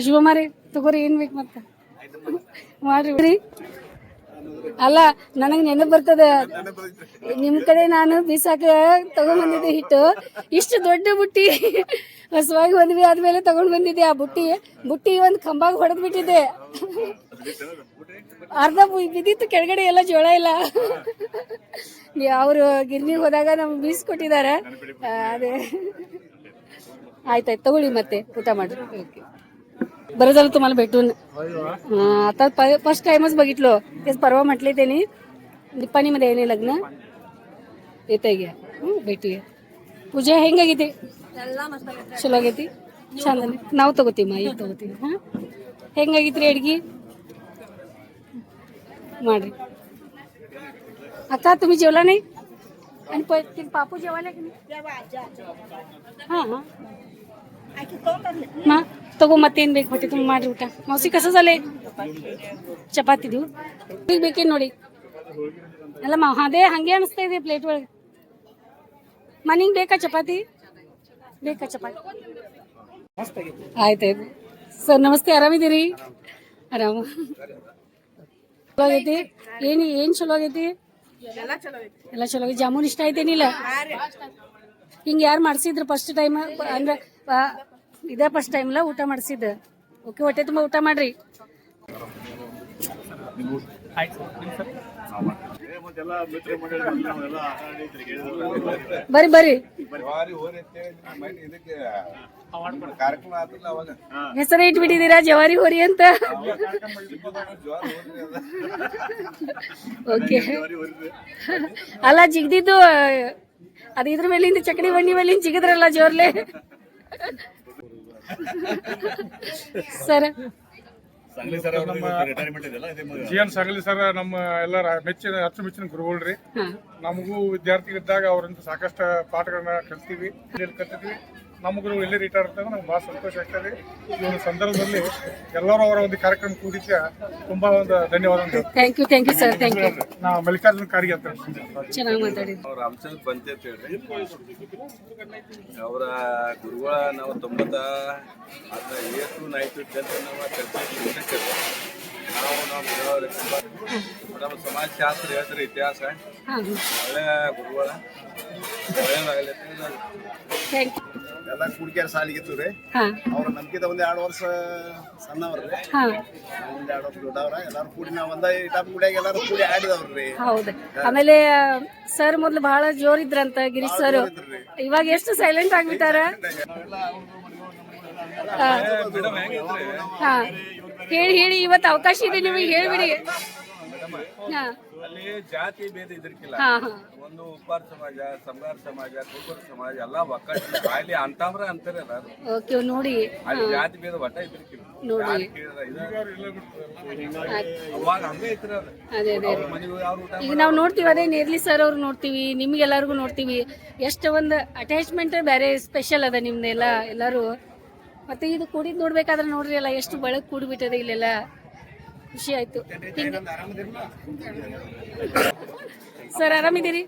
ಶಿವಮಾರಿ ತಗೋರಿ ಏನ್ ಬೇಕು ಮತ್ತ ಮಾಡ್ರಿ. ಅಲ್ಲ ನನಗೆ ನೆನಪು ಬರ್ತದೆ, ನಿಮ್ ಕಡೆ ನಾನು ಬೀಸಾಕ ತಗೊಂಡ್ಬಂದಿದ್ದೆ ಹಿಟ್ಟು. ಇಷ್ಟು ದೊಡ್ಡ ಬುಟ್ಟಿ ಹೊಸವಾಗಿ ಮದ್ವೆ ಆದ್ಮೇಲೆ ತಗೊಂಡ್ ಬಂದಿದ್ದೆ. ಆ ಬುಟ್ಟಿ ಒಂದು ಕಂಬಾಗ ಹೊಡೆದ್ ಬಿಟ್ಟಿದ್ದೆ. ಅರ್ಧ ಬಿದ್ದಿತ್ತು ಕೆಳಗಡೆ, ಎಲ್ಲ ಜೋಳ ಇಲ್ಲ. ಅವರು ಗಿರ್ನಿಗೆ ಹೋದಾಗ ನಮ್ಗೆ ಬೀಸ್ಕೊಟ್ಟಿದ್ದಾರೆ. ಅದೇ आयत तगोळी ಮತ್ತೆ ಊಟ ಮಾಡ್ರಿ. ओके बरं झालं तुम्हाला भेटून. आता फर्स्ट टाइमच बघितलो. तेच परवा म्हटले त्यांनी निप्पाणीमध्ये येणे लग्न येते घ्या भेटूया. पूजा ಹೆಂಗಾಗಿದೆ? ಚಲೋ ಆಗೈತಿ, ಚಂದ. ನಾವು ತಗೋತೀವಿ ಮಾ, ಈಗ ತಗೋತೀವಿ. ಹಾಂ ಹೆಂಗಾಗಿತ್ರಿ ಅಡ್ಗಿ? ಮಾಡ್ರಿ. अक्का तुम्ही जेवला नाही? आणि पापू जेवायला की नाही? हां हां ಮಾ ತಗೋ ಮತ್ತೇನು ಬೇಕು ಹೊಟ್ಟೆ ತುಂಬ ಮಾಡ್ರಿ ಊಟ. ಮೌಸಿ ಕಸ झाले ಚಪಾತಿ ಇದು ಈಗ ಬೇಕೇನು ನೋಡಿ. ಅಲ್ಲ ಮಾ ಅದೇ ಹಂಗೆ ಅನಿಸ್ತಾ ಇದೆ ಪ್ಲೇಟ್ ಒಳಗೆ. ಮನಿಗೆ ಬೇಕಾ ಚಪಾತಿ? ಬೇಕಾ ಚಪಾತಿ? ಆಯ್ತಾಯ್ತು ಸರ್. ನಮಸ್ತೆ, ಆರಾಮಿದ್ದೀರಿ? ಆರಾಮ. ಚಲೋ ಆಗೈತಿ. ಏನು ಚಲೋ ಆಗೈತಿ? ಎಲ್ಲ ಚಲೋ ಆಗೈತಿ. ಜಾಮೂನ್ ಇಷ್ಟ ಐತೇನಿಲ್ಲ? ಹಿಂಗೆ ಯಾರು ಮಾಡಿಸಿದ್ರು ಫಸ್ಟ್ ಟೈಮ್? ಅಂದ್ರೆ ಇದೇ ಫಸ್ಟ್ ಟೈಮ್ ಅಲ್ಲ ಊಟ ಮಾಡಿಸಿದ್ದು? ಓಕೆ, ಹೊಟ್ಟೆ ತುಂಬ ಊಟ ಮಾಡ್ರಿ. ಬರ್ರಿ ಬರ್ರಿ. ಹೆಸರು ಇಟ್ಬಿಟ್ಟಿದ್ದೀರಾ ಜವಾರಿ ಹೋರಿ ಅಂತ? ಓಕೆ. ಅಲ್ಲ ಜಿಗ್ದಿದ್ದು ಅದು ಇದ್ರ ಮೇಲಿಂದ ಚಕಡಿ ಬಂಡಿ ಮೇಲಿಂದ ಜಿಗದ್ರಲ್ಲ ಜೋರ್ಲೆ. ಸರ್ GN ಸಾಗಲಿ ಸರ್ ನಮ್ಮ ಎಲ್ಲರ ಮೆಚ್ಚಿನ ಅಚ್ಚುಮೆಚ್ಚಿನ ಗುರುಗಳ್ರಿ. ನಮಗೂ ವಿದ್ಯಾರ್ಥಿಗಳಿದ್ದಾಗ ಅವರಿಂದ ಸಾಕಷ್ಟು ಪಾಠಗಳನ್ನ ಕಲ್ತೀವಿ, ಕಲ್ತಿದ್ವಿ. ನಮಗೂ ಇಲ್ಲೇ ರಿಟೈರ್ ಇದ್ದಾಗ ನಮ್ಗೆ ಭಾಳ ಸಂತೋಷ ಆಗ್ತದೆ. ಈ ಒಂದು ಸಂದರ್ಭದಲ್ಲಿ ಎಲ್ಲರೂ ಅವರ ಒಂದು ಕಾರ್ಯಕ್ರಮ ಕೂಡಿಕ್ಕೆ ತುಂಬಾ ಒಂದು ಧನ್ಯವಾದ. Thank you sir. Thank you. ನಾ ಮಲ್ಲಿಕಾರ್ಜುನ ಖಾರ್ಗೆ ಅಂತ ಚೆನ್ನಾಗಿ ಮಾತಾಡಿ. ರಾಮಚಂದ್ರ ಪಂಚ ಅಂತ ಹೇಳ್ರಿ, ಅವರ ಗುರುಗಳ ನಾವು 90 9th 10th ನಾವು ಸಮಾಜಶಾಸ್ತ್ರ ಹೇಳ್ತಾರೆ, ಇತಿಹಾಸ ಒಳ್ಳೆಯ ಗುರುಗಳ ಒಳ್ಳೆಯದಾಗಲಿ. ಎಲ್ಲ ಕೂಡಿಕ್ಯಾರ ಸಾಲಿಗಿತ್ತು ರೀ. ಅವ್ರ ನಮ್ಗಿಂತ ಒಂದ್ 2 ವರ್ಷ ಸಣ್ಣವ್ರಿ, ಒಂದ್ 2 ವರ್ಷ ದೊಡ್ಡವ್ರ. ಎಲ್ಲಾರು ಕೂಡಿ ನಾವ್ ಒಂದ ಟಾಪ್ ಗುಡಿಯಾಗ ಎಲ್ಲಾರು ಕೂಡಿ ಆಡಿದವ್ರಿ. ಹೌದು. ಆಮೇಲೆ ಸರ್ ಮೊದ್ಲು ಬಹಳ ಜೋರ್ ಇದ್ರಂತ ಗಿರೀಶ್ ಸರ್. ಇವಾಗ ಎಷ್ಟು ಸೈಲೆಂಟ್ ಆಗ್ಬಿಟ್ಟಾರ. ಹಾ ಹೇಳಿ ಇವತ್ತು ಅವಕಾಶ ಇದೆ ನಿಮಗೆ, ಹೇಳ್ಬಿಡಿ. ಅಲ್ಲಿ ಜಾತಿ ಭೇದ ಇದ್ರಕ್ಕಿಲ್ಲ. ಒಂದು ಉಪ್ಪಾರ ಸಮಾಜ, ಸಂಗಾರ ಸಮಾಜ, ಕುರುಬರ ಸಮಾಜ ಎಲ್ಲ ಒಕ್ಕಟ್ಟು ಅಲ್ಲಿ ಅಂತಾಮ್ರ ಅಂತಾರಲ್ಲ. ಓಕೆ ನೋಡಿ, ಅಲ್ಲಿ ಜಾತಿ ಭೇದ ಒಟ್ಟ ಇದ್ರಕ್ಕಿಲ್ಲ. ಅವಾಗ ಹಂಗೆ ಇತ್ರ. ಈಗ ನಾವು ನೋಡ್ತೀವಿ, ಅದೇ ನೇರ್ಲಿ ಸರ್ ಅವ್ರು ನೋಡ್ತೀವಿ, ನಿಮ್ಗೆಲ್ಲರಿಗೂ ನೋಡ್ತೀವಿ. ಎಷ್ಟು ಒಂದು ಅಟ್ಯಾಚ್ಮೆಂಟ್ ಬೇರೆ ಸ್ಪೆಷಲ್ ಅದ ನಿಮ್ದೆಲ್ಲ ಎಲ್ಲರೂ. ಮತ್ತೆ ಇದು ಕೂಡಿದ್ ನೋಡ್ಬೇಕಾದ್ರೆ ನೋಡ್ರಿ ಅಲ್ಲ ಎಷ್ಟು ಬೆಳಕು ಕೂಡಿಬಿಟ್ಟದೆ ಇಲ್ಲೆಲ್ಲ. ಖುಷಿ ಆಯ್ತು. ಸರ್ ಆರಾಮಿದ್ದೀರಿ?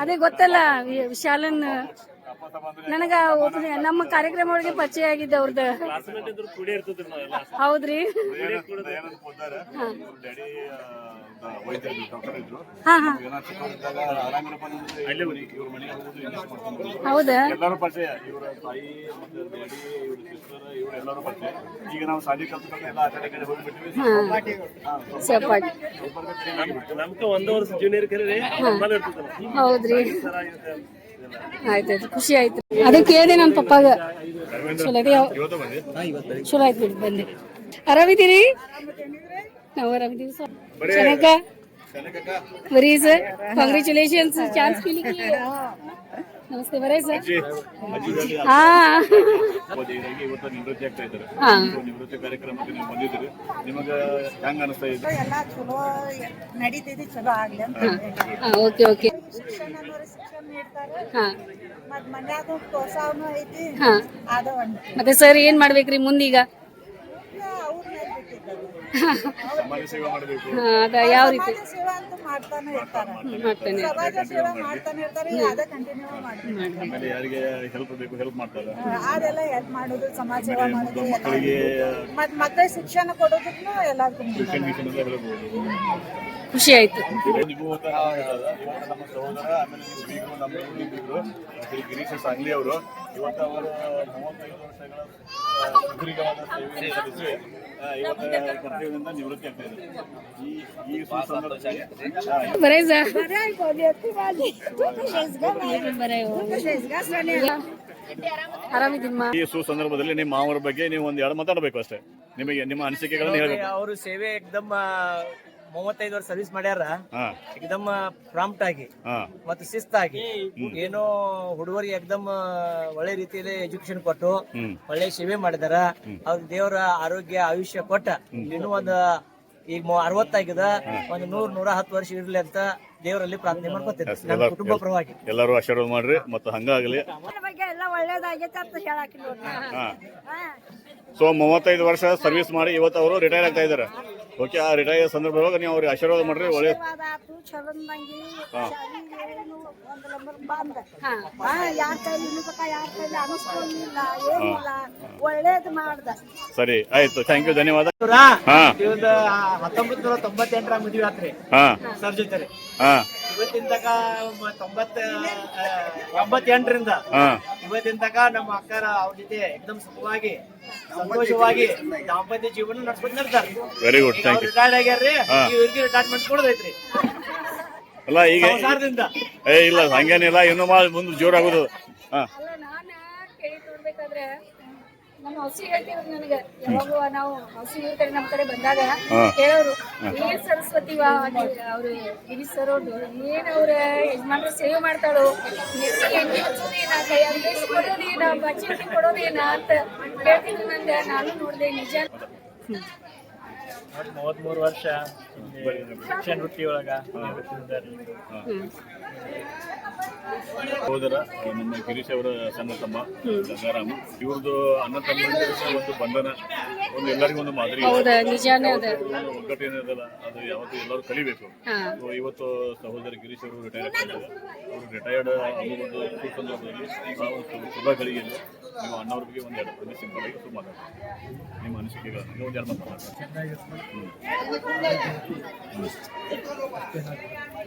ಅದೇ ಗೊತ್ತಲ್ಲ ವಿಶಾಲನ್ ನನಗ ನಮ್ಮ ಕಾರ್ಯಕ್ರಮ ಒಳಗೆ ಪರಿಚಯ ಆಗಿದ್ದ ಅವ್ರದ್ದು. ಹೌದ್ರಿ? ಹೌದಾ? ಹೌದ್ರಿ? ಆಯ್ತಾಯ್ತು, ಖುಷಿ ಆಯ್ತು. ಅದಕ್ಕೆ ಕೇಳಿದೆ ನನ್ನ ಪಪ್ಪಾಗ. ಚಲೋ ಆಯ್ತು ಬಿಡಿ, ಬಂದೆ. ಆರಾಮಿದ್ದೀರಿ? ನಾವು ಆರಾಮಿದ್ದೀವಿ ಸರ್. ಚೆನ್ನಾಗ ಬರೀ ಸರ್, ಕಾಂಗ್ರ್ಯಾಚುಲೇಷನ್ಸ್. ಚಾನ್ಸ್ ಕೇಳಿ ನಮಸ್ತೆ ಬರೇ ಸರ್ ಅಜ್ಜಿ ಅಜ್ಜಿ ಹಾ ಹೀಗಾಗಿ ಇವತ್ತು ನಿವೃತ್ತಿ ಆಗ್ತಾ ಇದ್ದಾರೆ. ಹಾ. So, ನಿವೃತ್ತಿ ಕಾರ್ಯಕ್ರಮಕ್ಕೆ ನೀವು ಬಂದಿದ್ದೀರಿ, ನಿಮಗೆ ಹೆಂಗ ಅನಿಸ್ತಾ ಇದೆ? ಎಲ್ಲ ಚಲೋ ನಡೀತಿದೆ, ಚಲೋ ಆಗ್ಲಿ ಅಂತ ಓಕೆ ಓಕೆ ಶಿಕ್ಷಣ ನೀಡ್ತಾರೆ. ಹಾ ಮತ್ ಮನ್ಯಾಗ ಪ್ರೋತ್ಸಾಹನೂ ಐತಿ. ಹಾ. ಅದ ಒಂದು ಮತ್ತೆ ಸರ್ ಏನ್ ಮಾಡ್ಬೇಕ್ರಿ ಮುಂದೀಗ? ಅವ್ರ ಮೇಲೆ ಬಿಟ್ಟಿದ್ದಾರೆ. ಸಮಾಜ ಸೇವೆ ಮಾಡಬೇಕು. ಅದ ಯಾವ ರೀತಿ ಸಮಾಜ ಸೇವಾ ಅಂತ ಮಾಡ್ತಾನೆ ಇರ್ತಾರೆ. ಮಾಡ್ತಾನೆ ಸಮಾಜ ಸೇವಾ ಮಾಡ್ತಾನೆ ಇರ್ತಾರೆ, ಅದ ಕಂಟಿನ್ಯೂ ಮಾಡ್ತಾರೆ. ಆಮೇಲೆ ಯಾರಿಗೆ ಹೆಲ್ಪ್ ಬೇಕು ಹೆಲ್ಪ್ ಮಾಡ್ತಾರೆ. ಅದೆಲ್ಲ ಹೆಲ್ಪ್ ಮಾಡೋದು, ಸಮಾಜ ಸೇವಾ ಮಾಡೋದು, ಮಕ್ಕಳಿಗೆ ಮತ್ ಮಕ್ಕಳ ಶಿಕ್ಷಣ ಕೊಡೋದಕ್ಕೂ ಎಲ್ಲಾರ್ಗು ಟ್ಯೂಷನ್ ಗೀಷನ್ ಎಲ್ಲ ಹೇಳ್ಬೋದು. ಖುಷಿ ಆಯ್ತು. ನೀವು ಇವತ್ತು ನಮ್ಮ ಸಹೋದರ, ಆಮೇಲೆ ನೀವು ಬೀಗರು, ನಮ್ಮ ಬೀಗರು ಶ್ರೀ ಗಿರೀಶ ಸಾಂಗ್ಲಿ ಅವರು ಇವತ್ತು ಅವರು 35 ವರ್ಷಗಳ ಸುದೀರ್ಘವಾದ ಸೇವೆಯನ್ನು ಸಲ್ಲಿಸಿ ಇವತ್ತು ಕರ್ತವ್ಯದಿಂದ ನಿವೃತ್ತಿ ಆಗ್ತಾ ಇದ್ದಾರೆ. ಈ ಸುಸಂದರ್ಭದಲ್ಲಿ ಬರೇ ಸರ್ ಆರಾಮಿದ್ದೀಮ್ಮ. ಈ ಸುಸಂದರ್ಭದಲ್ಲಿ ನಿಮ್ಮ ಮಾವರ ಬಗ್ಗೆ ನೀವು ಒಂದ್ ಎರಡು ಮಾತಾಡಬೇಕು ಅಷ್ಟೇ. ನಿಮಗೆ ನಿಮ್ಮ ಅನಿಸಿಕೆಗಳನ್ನು ಹೇಳಬೇಕು. ಅವರು ಸೇವೆ ಏಕದಮ್ 35 ವರ್ಷ ಸರ್ವಿಸ್ ಮಾಡ್ಯಾರ. ಏಕದಮ್ ಪ್ರಾಂಪ್ಟ್ ಆಗಿ ಮತ್ತು ಶಿಸ್ತಾಗಿ, ಏನೋ ಹುಡುಗರಿಗೆ ಏಕದಮ್ ಒಳ್ಳೆ ರೀತಿಯಲ್ಲಿ ಎಜುಕೇಶನ್ ಕೊಟ್ಟು ಒಳ್ಳೆ ಸೇವೆ ಮಾಡಿದಾರ. ಅವ್ರಿಗೆ ದೇವರ ಆರೋಗ್ಯ ಆಯುಷ್ಯ ಕೊಟ್ಟ ಇನ್ನೂ ಒಂದು ಈಗ 60 ಆಗಿದೆ, ಒಂದು 100-110 ವರ್ಷ ಇರ್ಲಿ ಅಂತ ದೇವರಲ್ಲಿ ಪ್ರಾರ್ಥನೆ ಮಾಡ್ಕೊತೀನಿ ನನ್ನ ಕುಟುಂಬ ಪರವಾಗಿ. ಎಲ್ಲರೂ ಆಶೀರ್ವಾದ ಮಾಡ್ರಿ ಮತ್ತು ಹಂಗಾಗಲಿ. ಬಗ್ಗೆ ಎಲ್ಲ ಒಳ್ಳೇದಾಗೈತೆ ಅಂತ ಹೇಳಾಕಿಲ್ಲ. ಸೊ 35 ವರ್ಷ ಸರ್ವಿಸ್ ಮಾಡಿ ಇವತ್ತು ಅವರು ರಿಟೈರ್ ಆಗ್ತಾ ಇದ್ದಾರೆ. ಓಕೆ, ಆ ರಿಟೈರ್ ಸಂದರ್ಭದೊಳಗೆ ನೀವು ಅವ್ರಿಗೆ ಆಶೀರ್ವಾದ ಮಾಡ್ರಿ. ಒಳ್ಳೆ ಒಳ್ಳೇದು ಮಾಡ್ದ. ಸರಿ, ಆಯ್ತು, ಥ್ಯಾಂಕ್ ಯು, ಧನ್ಯವಾದ. 1998 ಮದುವೆ ಆತ್ರಿ ಸರ್ ಜೊತೆ. ಇವತ್ತಿನ ತಕ 88ರಿಂದ ಇವತ್ತಿನ ತಕ ನಮ್ಮ ಅಕ್ಕರ ಅವ್ರ ಜೊತೆ ಏಕದಮ್ ಸುಖವಾಗಿ ಸಂತೋಷವಾಗಿ ದಾಂಪತ್ಯ ಜೀವನ ನಡ್ಸ್ಕೊಂಡ್ ನಿರ್ತಾರೆ. Very good, thank you. Retired ಆಗ್ಯಾರ್ರಿ, ಇವ್ರಿಗೆ ರಿಟೈರ್ಮೆಂಟ್ ಕೊಡೋದೈತ್ರಿ ಅಲ್ಲ ಈಗ ಸಂಸಾರದಿಂದ. ಇಲ್ಲ ಹಂಗೇನಿಲ್ಲ, ಇನ್ನೂ ಮುಂದೆ ಜೋರಾಗೋದು. ಅಲ್ಲ, ನಾನ ಕೇಳಿ ನೋಡ್ಬೇಕಾದ್ರೆ ನಮ್ಮ ಹೌಸಿ ಹೇಳ್ತಿದ್ರು ನನಗೆ, ಯಾವಾಗ ನಾವು ಹೌಸಿ ಊರ್ ಕಡೆ ನಮ್ಮ ಕಡೆ ಬಂದಾಗ ಹೇಳೋರು, ಏನ್ ಸರಸ್ವತಿ ಅವ್ರು ಗಿರೀಶ್ ಸರ್ ಅವ್ರದ್ದು ಏನ್ ಅವ್ರ ಯಜಮಾನ್ರು ಸೇವೆ ಮಾಡ್ತಾಳು, ಎಣ್ಣೆ ಹಚ್ಚೋದೇನ, ಕೈಯಾಗ ಬೇಸ್ ಕೊಡೋದೇನ, ಬಚ್ಚಿ ರೊಟ್ಟಿ ಕೊಡೋದೇನ ಅಂತ ಕೇಳ್ತಿದ್ರು. ನಂಗೆ ನಾನು ನೋಡಿದೆ, ನಿಜ 33 ವರ್ಷ ಶಿಕ್ಷಣ ವೃತ್ತಿ ಒಳಗ ಸಹೋದರ ನಮ್ಮ ಗಿರೀಶ್ ಅವರ ಸಣ್ಣ ತಮ್ಮ ಗಂಗಾರಾಮ್, ಇವ್ರದ್ದು ಅಣ್ಣ ತಮ್ಮ ಒಂದು ಬಂಧನ, ಒಂದು ಎಲ್ಲರಿಗೂ ಒಂದು ಮಾದರಿ. ಒಗ್ಗಟ್ಟು ಏನದಲ್ಲ ಅದು ಯಾವತ್ತು ಎಲ್ಲರೂ ಕಲಿಬೇಕು. ಇವತ್ತು ಸಹೋದರ ಗಿರೀಶ್ ಅವರು ರಿಟೈರ್ ಆಗ್ತಿದ್ದಾರೆ. ಅವರು ರಿಟೈರ್ಡ್ ಆಗೋ ಒಂದು ಸಂದರ್ಭದಲ್ಲಿ ಶುಭ ಗಳಿಗೆಯಲ್ಲಿ ನೀವು ಅಣ್ಣವ್ರ ಬಗ್ಗೆ ಒಂದು ಎರಡು ಪ್ರತಿ ಸಿಂಪಲ್ ಆಗಿ ಮಾತಾಡ್ತೀವಿ. ನಿಮ್ಮ ಅನಿಸಿಕೆಗಳನ್ನು ಒಂದು ಎರಡು ಮಾತಾಡ್ತೀವಿ.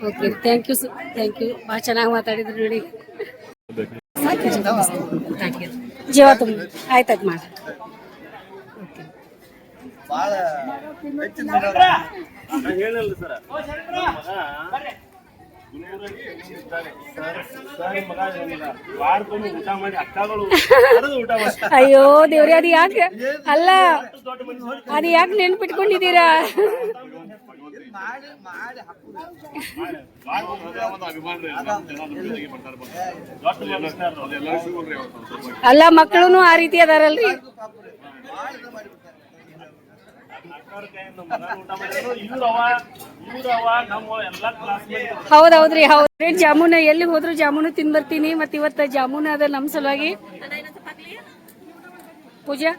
Okay, thank you sir, thank you. ಭಾಳ ಚೆನ್ನಾಗಿ ಮಾತಾಡಿದ್ರು ನೋಡಿ. ಜೀವ ತುಂಬ ಆಯ್ತಾಯ್ತು ಮಾಡಿ. ಹೇಳಲ್ಲ ಸರ್ ಊಟ ಮಾಡಿ ಅಕ್ಕಗಳು ಊಟ ಮಾಡಿ. ಅಯ್ಯೋ ದೇವ್ರಿ, ಅದು ಯಾಕೆ ಅಲ್ಲ, ಅದು ಯಾಕೆ ನೆನ್ಪಿಟ್ಕೊಂಡಿದ್ದೀರಾ? ಅಲ್ಲ, ಮಕ್ಕಳು ಆ ರೀತಿ ಅದಾರಲ್ರಿ. ಹೌದೌದ್ರಿ, ಹೌದ್ರಿ. ಜಾಮೂನ್ ಎಲ್ಲಿ ಹೋದ್ರು ಜಾಮೂನು ತಿಂದ್ ಬರ್ತೀನಿ. ಮತ್ ಇವತ್ತ ಜಾಮೂನ್ ಅದ ನಮ್ ಸಲುವಾಗಿ. ಪೂಜಾ,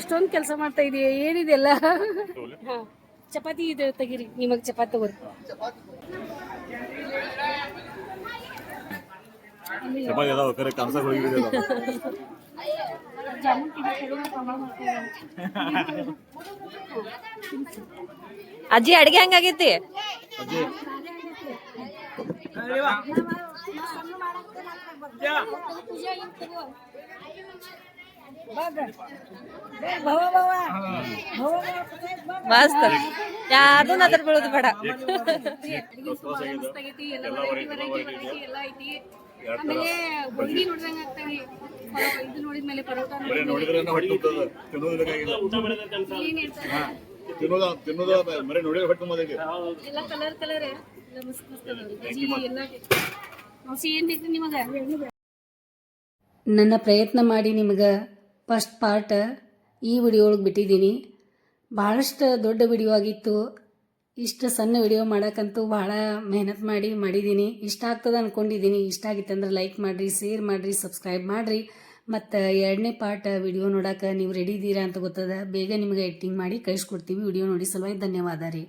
ಎಷ್ಟೊಂದ್ ಕೆಲಸ ಮಾಡ್ತಾ ಇದೀಯ, ಏನಿದೆಲ್ಲ? ಚಪಾತಿ ಇದೆ, ತೆಗಿರಿ, ನಿಮಗ್ ಚಪಾತಿ ತಗೋರಿ. ಅಜ್ಜಿ ಅಡ್ಗೆ ಹೆಂಗಾಗೈತಿ? ಮಸ್ತ್, ಯಾವ್ದು ಅದ್ರ ಬೀಳೋದು ಬೇಡ. ಆಮೇಲೆ ಗೋಧಿ ನೋಡಿದಂಗ ಆಗ್ತಾವೆ. ಇದು ನೋಡಿದ್ಮೇಲೆ ಪರೋಟ ಎಲ್ಲ ಕಲರ್ ಕಲರ್ ಎಲ್ಲ ಮಸ್ತ್ ಮಸ್ತ್ ಅದಾವ್ರಿ. ಏನ್ ಬೇಕ್ರಿ ನಿಮಗ? ನನ್ನ ಪ್ರಯತ್ನ ಮಾಡಿ ನಿಮ್ಗೆ ಫಸ್ಟ್ ಪಾರ್ಟ್ ಈ ವಿಡಿಯೋ ಒಳಗೆ ಬಿಟ್ಟಿದ್ದೀನಿ. ಭಾಳಷ್ಟು ದೊಡ್ಡ ವಿಡಿಯೋ ಆಗಿತ್ತು. ಇಷ್ಟು ಸಣ್ಣ ವಿಡಿಯೋ ಮಾಡೋಕ್ಕಂತೂ ಭಾಳ ಮೆಹನತ್ ಮಾಡಿದ್ದೀನಿ. ಇಷ್ಟ ಆಗ್ತದೆ ಅಂದ್ಕೊಂಡಿದ್ದೀನಿ. ಇಷ್ಟ ಆಗಿತ್ತಂದ್ರೆ ಲೈಕ್ ಮಾಡಿರಿ, ಶೇರ್ ಮಾಡಿರಿ, ಸಬ್ಸ್ಕ್ರೈಬ್ ಮಾಡಿರಿ. ಮತ್ತು 2ನೇ ಪಾರ್ಟ್ ವಿಡಿಯೋ ನೋಡೋಕೆ ನೀವು ರೆಡಿ ಇದ್ದೀರಾ ಅಂತ ಗೊತ್ತದ. ಬೇಗ ನಿಮಗೆ ಎಡಿಟಿಂಗ್ ಮಾಡಿ ಕಳಿಸ್ಕೊಡ್ತೀವಿ. ವಿಡಿಯೋ ನೋಡಿ ಸಲುವಾಗಿ ಧನ್ಯವಾದ ರೀ.